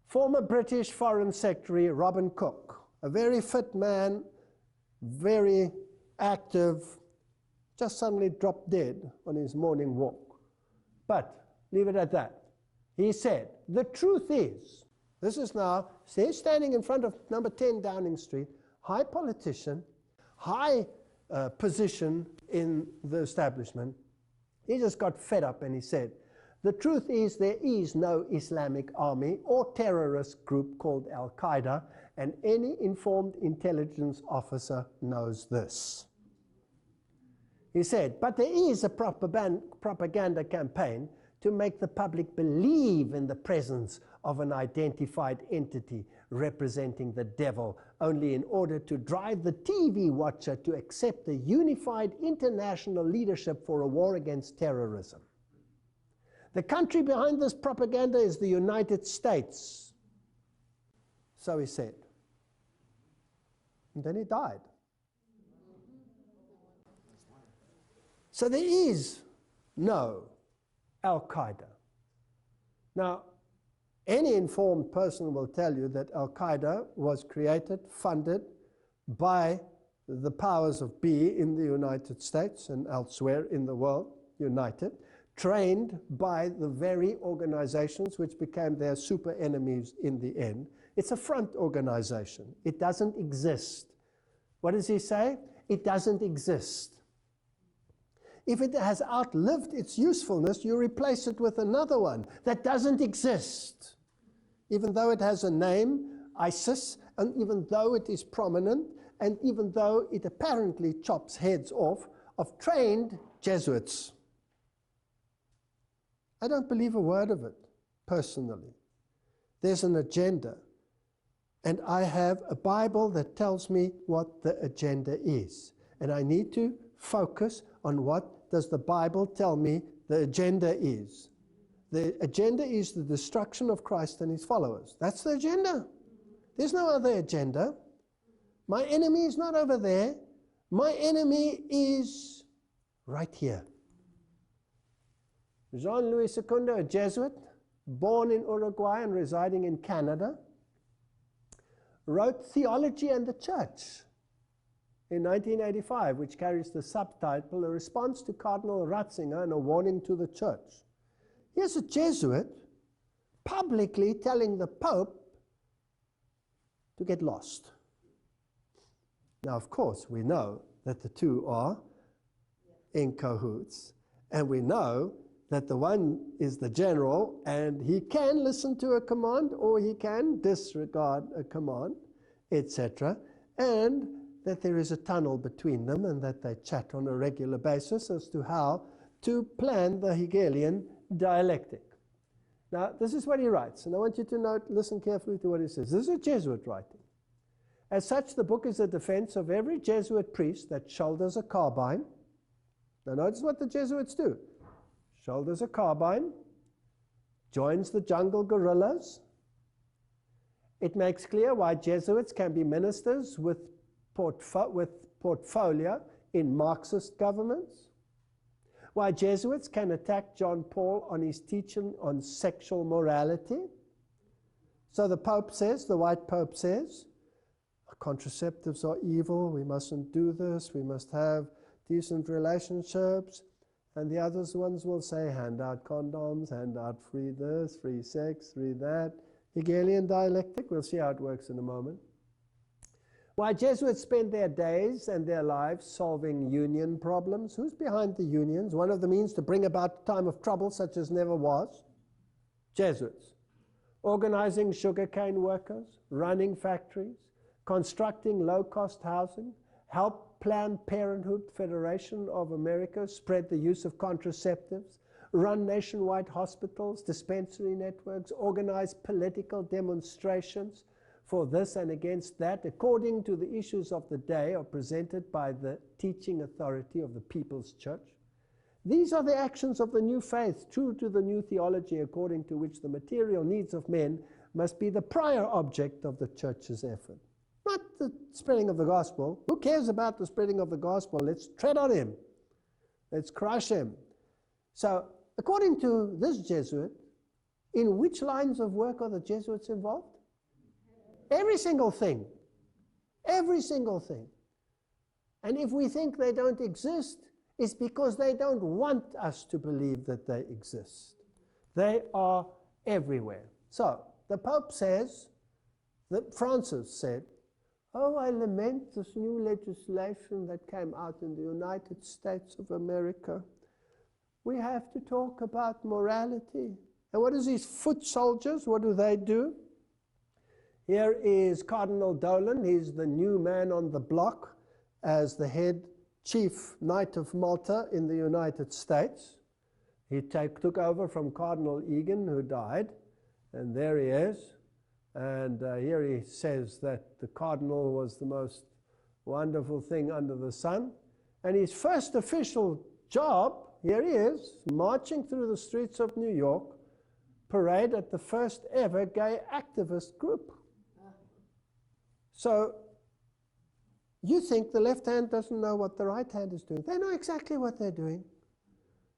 Former British Foreign Secretary Robin Cook, a very fit man, very active, just suddenly dropped dead on his morning walk. But leave it at that. He said, the truth is, this is now, he's standing in front of number 10 Downing Street, high politician, high position in the establishment. He just got fed up and he said, the truth is there is no Islamic army or terrorist group called Al-Qaeda, and any informed intelligence officer knows this. He said, but there is a propaganda campaign to make the public believe in the presence of an identified entity representing the devil, only in order to drive the TV watcher to accept a unified international leadership for a war against terrorism. The country behind this propaganda is the United States. So he said. And then he died. So there is no Al-Qaeda. Now, any informed person will tell you that Al-Qaeda was created, funded by the powers of be in the United States and elsewhere in the world, united, trained by the very organizations which became their super enemies in the end. It's a front organization. It doesn't exist. What does he say? It doesn't exist. If it has outlived its usefulness, you replace it with another one that doesn't exist. Even though it has a name, ISIS, and even though it is prominent, and even though it apparently chops heads off of trained Jesuits. I don't believe a word of it, personally. There's an agenda. And I have a Bible that tells me what the agenda is. And I need to focus on what does the Bible tell me the agenda is. The agenda is the destruction of Christ and his followers. That's the agenda. There's no other agenda. My enemy is not over there. My enemy is right here. Jean-Louis Secundo, a Jesuit, born in Uruguay and residing in Canada, wrote Theology and the Church in 1985, which carries the subtitle, A Response to Cardinal Ratzinger and a Warning to the Church. Here's a Jesuit publicly telling the Pope to get lost. Now, of course, we know that the two are in cahoots, and we know that the one is the general, and he can listen to a command, or he can disregard a command, etc., and that there is a tunnel between them, and that they chat on a regular basis as to how to plan the Hegelian dialectic. Now, this is what he writes, and I want you to note, listen carefully to what he says. This is a Jesuit writing. As such, the book is a defense of every Jesuit priest that shoulders a carbine. Now, notice what the Jesuits do. Shoulders a carbine, joins the jungle guerrillas. It makes clear why Jesuits can be ministers with portfolio in Marxist governments, why Jesuits can attack John Paul on his teaching on sexual morality. So the Pope says, the white Pope says, contraceptives are evil, we mustn't do this, we must have decent relationships. And the other ones will say, hand out condoms, hand out free this, free sex, free that. Hegelian dialectic, we'll see how it works in a moment. Why Jesuits spend their days and their lives solving union problems. Who's behind the unions? One of the means to bring about a time of trouble such as never was. Jesuits. Organizing sugarcane workers, running factories, constructing low-cost housing, help Planned Parenthood Federation of America spread the use of contraceptives, run nationwide hospitals, dispensary networks, organize political demonstrations for this and against that, according to the issues of the day are presented by the teaching authority of the People's Church. These are the actions of the new faith, true to the new theology, according to which the material needs of men must be the prior object of the Church's effort. Not the spreading of the gospel. Who cares about the spreading of the gospel? Let's tread on him. Let's crush him. So, according to this Jesuit, in which lines of work are the Jesuits involved? Every single thing. Every single thing. And if we think they don't exist, it's because they don't want us to believe that they exist. They are everywhere. So, the Pope says, that Francis said, oh, I lament this new legislation that came out in the United States of America. We have to talk about morality. And what is these foot soldiers? What do they do? Here is Cardinal Dolan. He's the new man on the block as the head chief knight of Malta in the United States. He took over from Cardinal Egan, who died, and there he is. And here he says that the cardinal was the most wonderful thing under the sun. And his first official job, here he is, marching through the streets of New York, parade at the first ever gay activist group. So you think the left hand doesn't know what the right hand is doing. They know exactly what they're doing.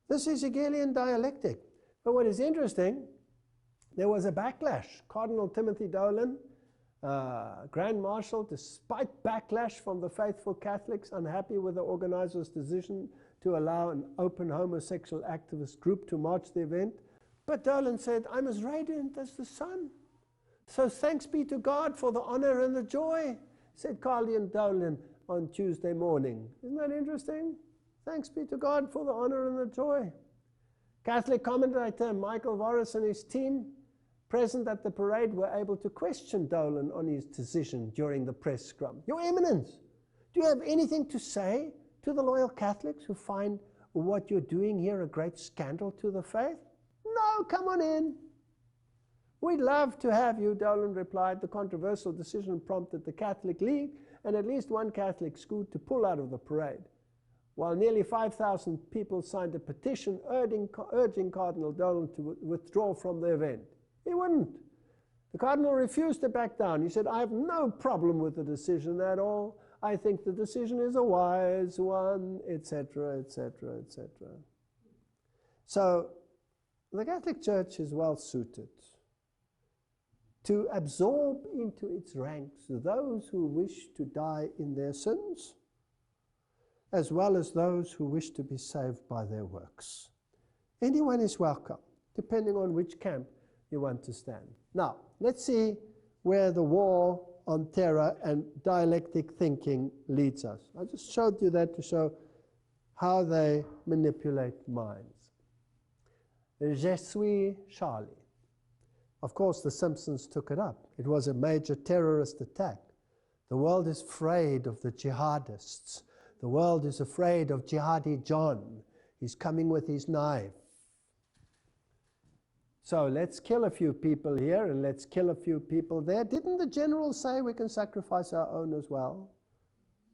This is Hegelian dialectic. But what is interesting, there was a backlash. Cardinal Timothy Dolan, Grand Marshal, despite backlash from the faithful Catholics, unhappy with the organizers' decision to allow an open homosexual activist group to march the event. But Dolan said, I'm as radiant as the sun. So thanks be to God for the honor and the joy, said Cardinal Dolan on Tuesday morning. Isn't that interesting? Thanks be to God for the honor and the joy. Catholic commentator Michael Voris and his team present at the parade were able to question Dolan on his decision during the press scrum. Your Eminence, do you have anything to say to the loyal Catholics who find what you're doing here a great scandal to the faith? No, come on in. We'd love to have you, Dolan replied. The controversial decision prompted the Catholic League and at least one Catholic school to pull out of the parade, while nearly 5,000 people signed a petition urging Cardinal Dolan to withdraw from the event. He wouldn't. The Cardinal refused to back down. He said, I have no problem with the decision at all. I think the decision is a wise one, etc., etc., etc. So the Catholic Church is well suited to absorb into its ranks those who wish to die in their sins, as well as those who wish to be saved by their works. Anyone is welcome, depending on which camp you want to stand. Now, let's see where the war on terror and dialectic thinking leads us. I just showed you that to show how they manipulate minds. Je suis Charlie. Of course, the Simpsons took it up. It was a major terrorist attack. The world is afraid of the jihadists. The world is afraid of Jihadi John. He's coming with his knife. So let's kill a few people here and let's kill a few people there. Didn't the general say we can sacrifice our own as well,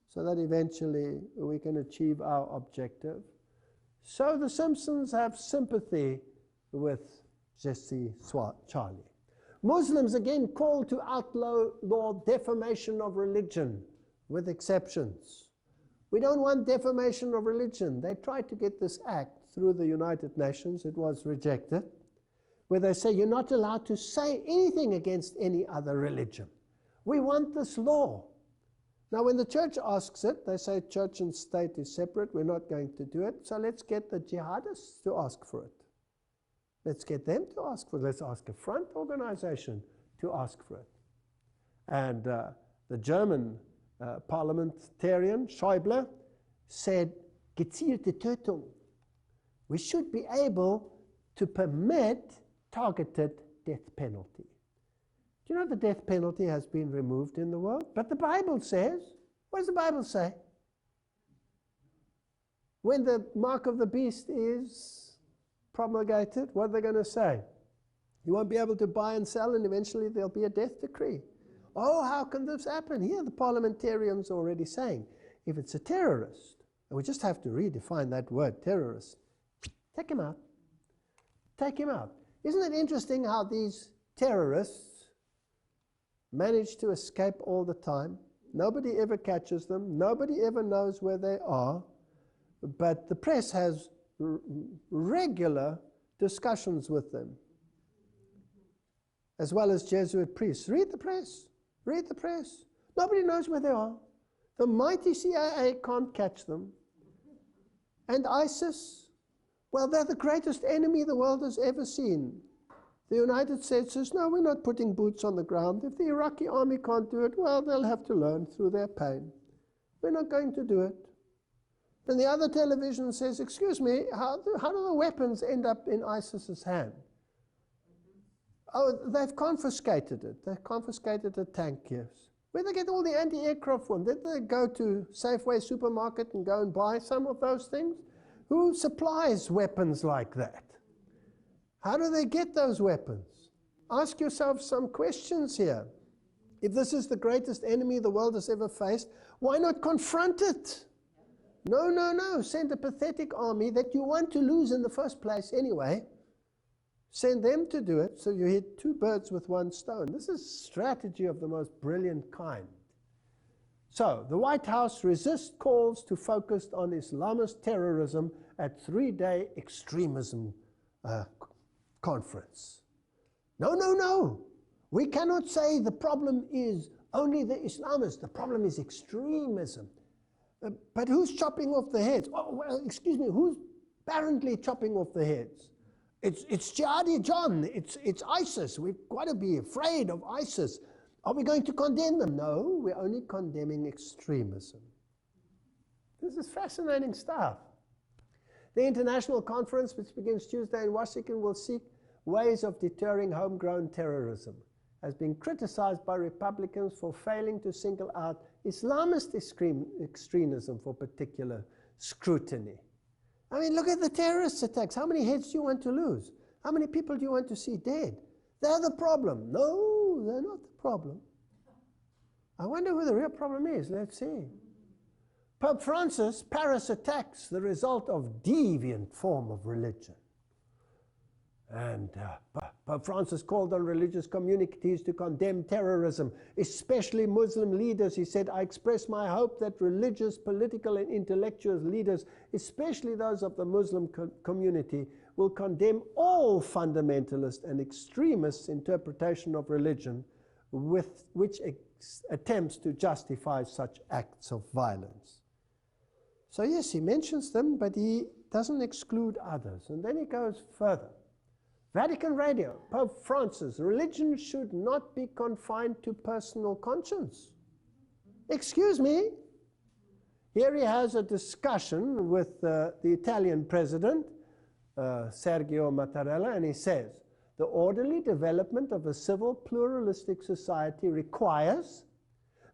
so that eventually we can achieve our objective? So the Simpsons have sympathy with Je suis Charlie. Muslims again call to outlaw defamation of religion, with exceptions. We don't want defamation of religion. They tried to get this act through the United Nations. It was rejected, where they say you're not allowed to say anything against any other religion. We want this law. Now, when the church asks it, they say church and state is separate. We're not going to do it. So let's get the jihadists to ask for it. Let's get them to ask for it. Let's ask a front organization to ask for it. And the German parliamentarian, Schäuble, said, gezielte Tötung. We should be able to permit targeted death penalty. Do you know the death penalty has been removed in the world? But the Bible says, what does the Bible say? When the mark of the beast is promulgated, what are they going to say? You won't be able to buy and sell, and eventually there'll be a death decree. Oh, how can this happen? Here the parliamentarians are already saying, if it's a terrorist, and we just have to redefine that word, terrorist, take him out. Take him out. Isn't it interesting how these terrorists manage to escape all the time? Nobody ever catches them. Nobody ever knows where they are. But the press has regular discussions with them, as well as Jesuit priests. Read the press. Read the press. Nobody knows where they are. The mighty CIA can't catch them. And ISIS, well, they're the greatest enemy the world has ever seen. The United States says, no, we're not putting boots on the ground. If the Iraqi army can't do it, well, they'll have to learn through their pain. We're not going to do it. And the other television says, excuse me, how do the weapons end up in ISIS's hand? Oh, they've confiscated it. They've confiscated the tank gifts. Where did they get all the anti-aircraft from? Did they go to Safeway supermarket and go and buy some of those things? Who supplies weapons like that? How do they get those weapons? Ask yourself some questions here. If this is the greatest enemy the world has ever faced, why not confront it? No, no, no. Send a pathetic army that you want to lose in the first place anyway. Send them to do it, so you hit two birds with one stone. This is strategy of the most brilliant kind. So, the White House resists calls to focus on Islamist terrorism at three-day extremism conference. No, no, no. We cannot say the problem is only the Islamists. The problem is extremism. But who's chopping off the heads? Oh, well, excuse me, who's apparently chopping off the heads? It's Jihadi John. It's ISIS. We've got to be afraid of ISIS. Are we going to condemn them? No, we're only condemning extremism. This is fascinating stuff. The international conference, which begins Tuesday in Washington, will seek ways of deterring homegrown terrorism, has been criticized by Republicans for failing to single out Islamist extremism for particular scrutiny. I mean, look at the terrorist attacks. How many heads do you want to lose? How many people do you want to see dead? They're the problem. No, they're not the problem. I wonder who the real problem is. Let's see. Pope Francis, Paris attacks, the result of deviant form of religion. And Pope Francis called on religious communities to condemn terrorism, especially Muslim leaders. He said, I express my hope that religious, political, and intellectual leaders, especially those of the Muslim community, will condemn all fundamentalist and extremist interpretation of religion with which attempts to justify such acts of violence. So yes, he mentions them, but he doesn't exclude others. And then he goes further. Vatican Radio, Pope Francis, religion should not be confined to personal conscience. Excuse me. Here he has a discussion with the Italian president, Sergio Mattarella, and he says, the orderly development of a civil pluralistic society requires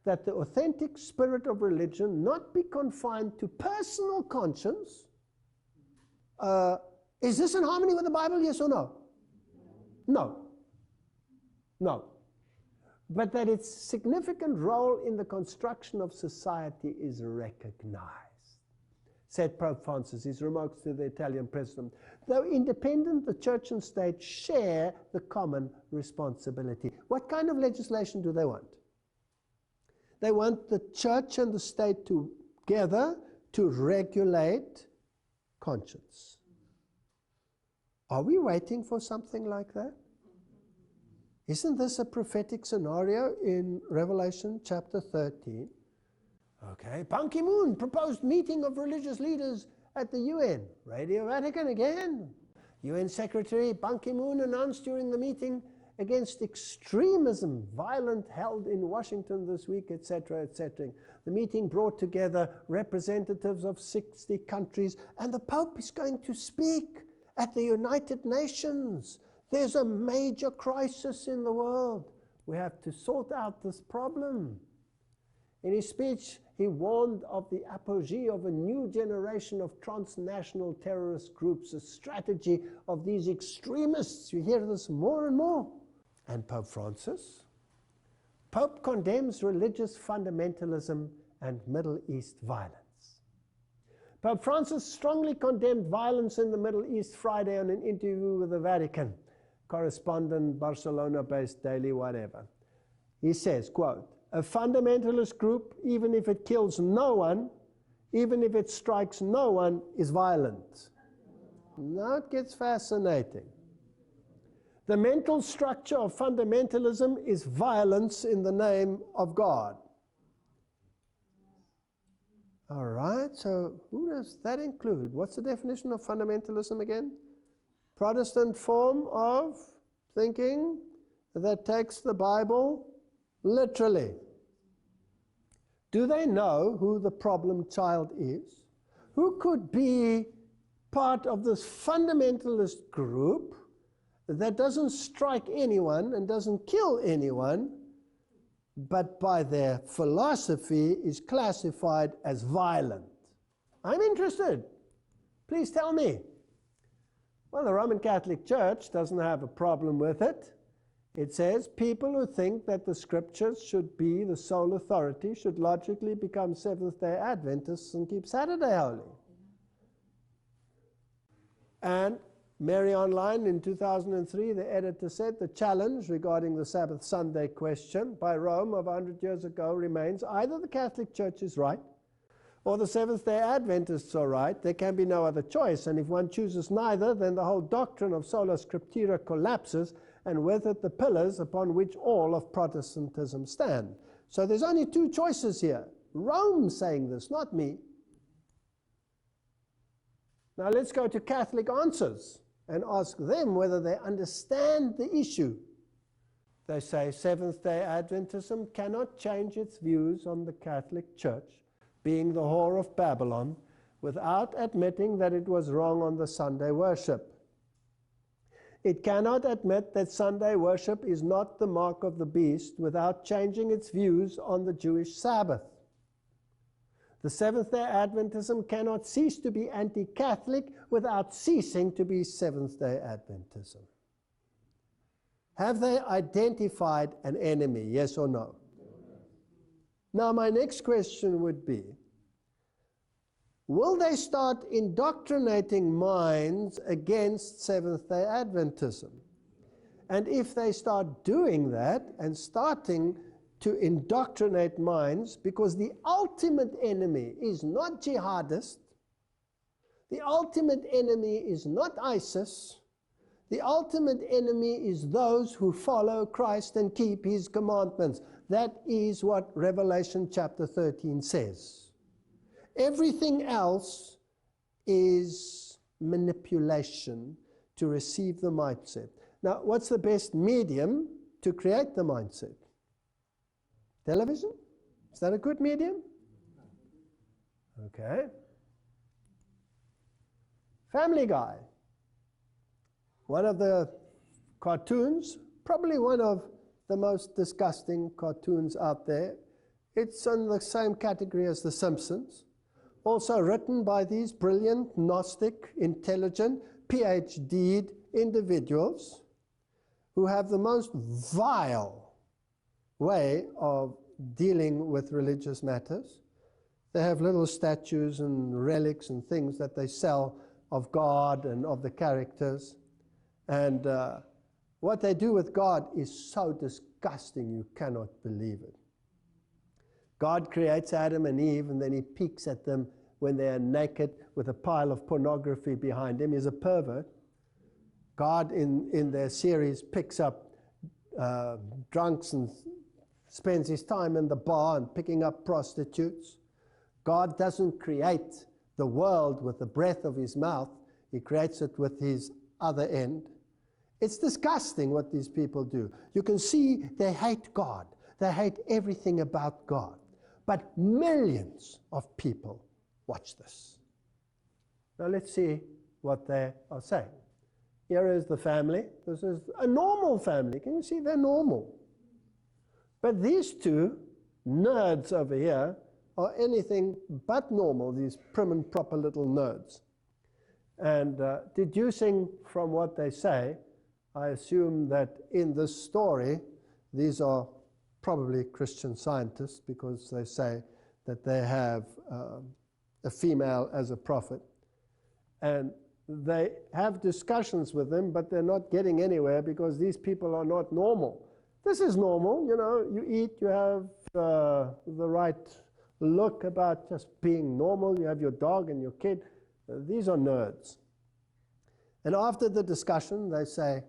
that the authentic spirit of religion not be confined to personal conscience. Is this in harmony with the Bible, yes or no? No. No. But that its significant role in the construction of society is recognized, said Pope Francis, his remarks to the Italian president. Though independent, the church and state share the common responsibility. What kind of legislation do they want? They want the church and the state together to regulate conscience. Are we waiting for something like that? Isn't this a prophetic scenario in Revelation chapter 13? Okay, Ban Ki-moon proposed meeting of religious leaders at the UN. Radio Vatican again. UN Secretary Ban Ki-moon announced during the meeting against extremism, violent held in Washington this week, etc., etc. The meeting brought together representatives of 60 countries, and the Pope is going to speak at the United Nations. There's a major crisis in the world. We have to sort out this problem. In his speech, he warned of the apogee of a new generation of transnational terrorist groups, a strategy of these extremists. You hear this more and more. And Pope Francis? Pope condemns religious fundamentalism and Middle East violence. Pope Francis strongly condemned violence in the Middle East Friday on an interview with the Vatican correspondent, Barcelona-based daily whatever. He says, quote, a fundamentalist group, even if it kills no one, even if it strikes no one, is violent. Now it gets fascinating. The mental structure of fundamentalism is violence in the name of God. All right, so who does that include? What's the definition of fundamentalism again? Protestant form of thinking that takes the Bible literally. Do they know who the problem child is? Who could be part of this fundamentalist group that doesn't strike anyone and doesn't kill anyone, but by their philosophy is classified as violent? I'm interested. Please tell me. Well, the Roman Catholic Church doesn't have a problem with it. It says people who think that the scriptures should be the sole authority should logically become Seventh-day Adventists and keep Saturday holy. And Mary Online in 2003, the editor said, the challenge regarding the Sabbath Sunday question by Rome of 100 years ago remains either the Catholic Church is right or the Seventh-day Adventists are right. There can be no other choice. And if one chooses neither, then the whole doctrine of sola scriptura collapses, and with it the pillars upon which all of Protestantism stand. So there's only two choices here. Rome saying this, not me. Now let's go to Catholic answers and ask them whether they understand the issue. They say Seventh-day Adventism cannot change its views on the Catholic Church being the whore of Babylon without admitting that it was wrong on the Sunday worship. It cannot admit that Sunday worship is not the mark of the beast without changing its views on the Jewish Sabbath. The Seventh-day Adventism cannot cease to be anti-Catholic without ceasing to be Seventh-day Adventism. Have they identified an enemy, yes or no? Now my next question would be, will they start indoctrinating minds against Seventh-day Adventism? And if they start doing that and starting to indoctrinate minds, because the ultimate enemy is not jihadist, the ultimate enemy is not ISIS, the ultimate enemy is those who follow Christ and keep his commandments. That is what Revelation chapter 13 says. Everything else is manipulation to receive the mindset. Now, what's the best medium to create the mindset? Television? Is that a good medium? Okay. Family Guy. One of the cartoons, probably one of the most disgusting cartoons out there. It's in the same category as The Simpsons. Also written by these brilliant, Gnostic, intelligent, PhD'd individuals who have the most vile way of dealing with religious matters. They have little statues and relics and things that they sell of God and of the characters. And what they do with God is so disgusting you cannot believe it. God creates Adam and Eve, and then he peeks at them when they are naked with a pile of pornography behind him. He's a pervert. God, in their series, picks up drunks and spends his time in the bar and picking up prostitutes. God doesn't create the world with the breath of his mouth. He creates it with his other end. It's disgusting what these people do. You can see they hate God. They hate everything about God. But millions of people watch this. Now let's see what they are saying. Here is the family. This is a normal family. Can you see they're normal? But these two nerds over here are anything but normal, these prim and proper little nerds. And deducing from what they say, I assume that in this story, these are probably Christian scientists because they say that they have a female as a prophet. And they have discussions with them, but they're not getting anywhere because these people are not normal. This is normal, you know, you eat, you have the right look about just being normal, you have your dog and your kid. These are nerds. And after the discussion, they say,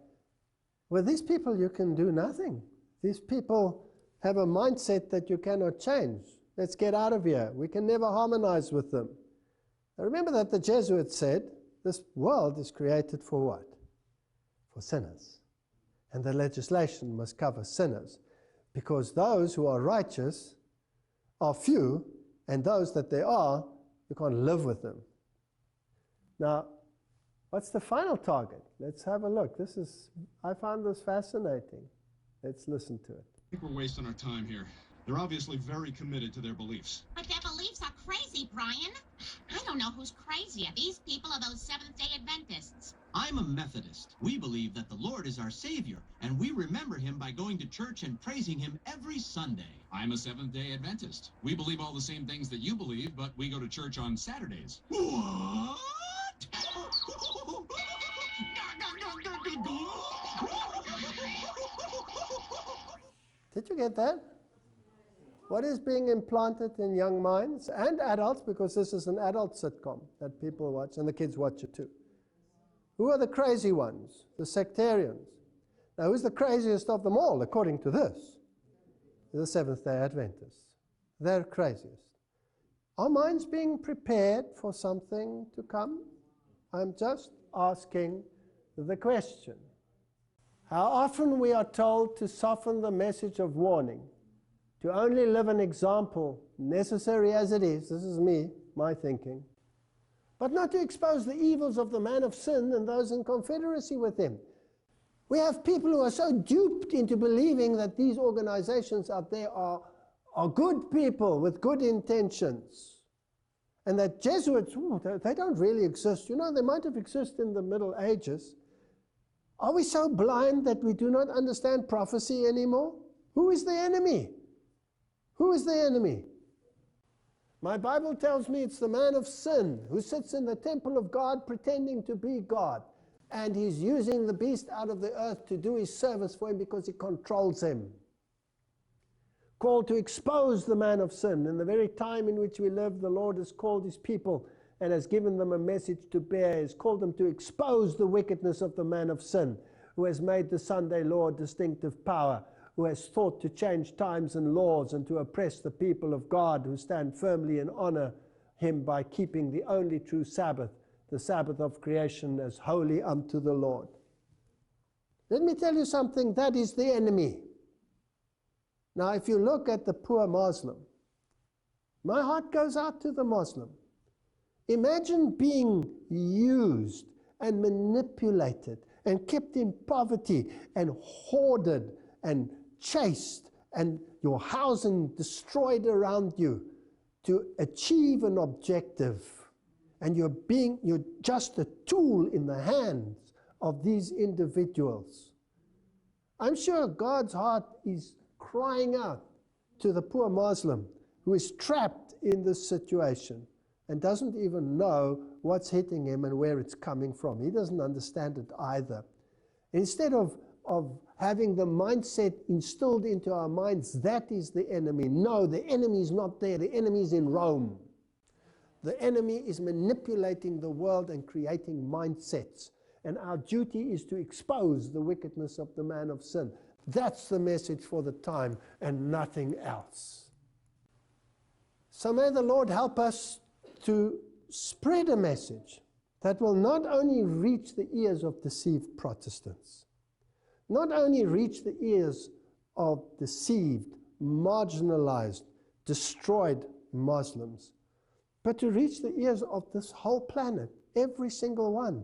well, these people, you can do nothing. These people have a mindset that you cannot change. Let's get out of here. We can never harmonize with them. Now, remember that the Jesuits said, this world is created for what? For sinners. And the legislation must cover sinners, because those who are righteous are few, and those that they are, you can't live with them. Now, what's the final target? Let's have a look. I found this fascinating. Let's listen to it. I think we're wasting our time here. They're obviously very committed to their beliefs. But their beliefs are crazy, Brian. I don't know who's crazier, these people or those Seventh-day Adventists. I'm a Methodist. We believe that the Lord is our Savior, and we remember him by going to church and praising him every Sunday. I'm a Seventh-day Adventist. We believe all the same things that you believe, but we go to church on Saturdays. What? Did you get that? What is being implanted in young minds and adults, because this is an adult sitcom that people watch, and the kids watch it too. Who are the crazy ones? The sectarians. Now, who's the craziest of them all, according to this? The Seventh-day Adventists. They're craziest. Are minds being prepared for something to come? I'm just asking the question. How often we are told to soften the message of warning, to only live an example, necessary as it is, this is me, my thinking, but not to expose the evils of the man of sin and those in confederacy with him. We have people who are so duped into believing that these organizations out there are good people with good intentions, and that Jesuits, they don't really exist. You know, they might have existed in the Middle Ages. Are we so blind that we do not understand prophecy anymore? Who is the enemy? Who is the enemy? My Bible tells me it's the man of sin who sits in the temple of God pretending to be God. And he's using the beast out of the earth to do his service for him because he controls him. Called to expose the man of sin. In the very time in which we live, the Lord has called his people and has given them a message to bear. He has called them to expose the wickedness of the man of sin, who has made the Sunday law distinctive power, who has thought to change times and laws and to oppress the people of God who stand firmly and honor him by keeping the only true Sabbath, the Sabbath of creation, as holy unto the Lord. Let me tell you something, that is the enemy. Now, if you look at the poor Muslim, my heart goes out to the Muslim. Imagine being used and manipulated and kept in poverty and hoarded and chased and your housing destroyed around you to achieve an objective. And you're just a tool in the hands of these individuals. I'm sure God's heart is crying out to the poor Muslim who is trapped in this situation and doesn't even know what's hitting him and where it's coming from. He doesn't understand it either. Instead of having the mindset instilled into our minds, that is the enemy. No, the enemy is not there. The enemy is in Rome. The enemy is manipulating the world and creating mindsets. And our duty is to expose the wickedness of the man of sin. That's the message for the time and nothing else. So may the Lord help us to spread a message that will not only reach the ears of deceived Protestants, not only reach the ears of deceived, marginalized, destroyed Muslims, but to reach the ears of this whole planet, every single one.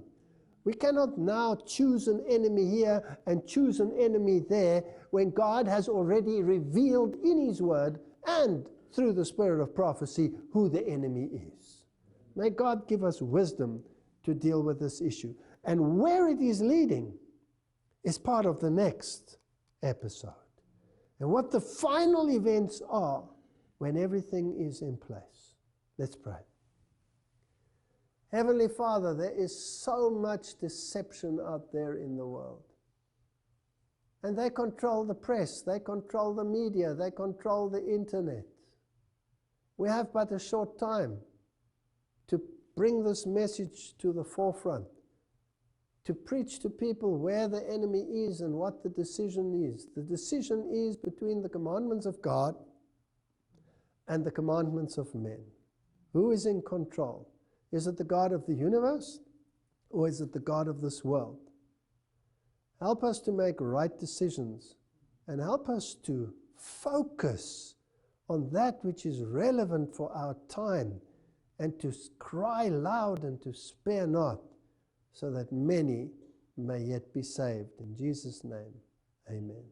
We cannot now choose an enemy here and choose an enemy there when God has already revealed in his word and through the spirit of prophecy who the enemy is. May God give us wisdom to deal with this issue. And where it is leading is part of the next episode. And what the final events are when everything is in place. Let's pray. Heavenly Father, there is so much deception out there in the world. And they control the press, they control the media, they control the internet. We have but a short time to bring this message to the forefront, to preach to people where the enemy is and what the decision is. The decision is between the commandments of God and the commandments of men. Who is in control? Is it the God of the universe, or is it the God of this world? Help us to make right decisions, and help us to focus on that which is relevant for our time, and to cry loud and to spare not, so that many may yet be saved. In Jesus' name, amen.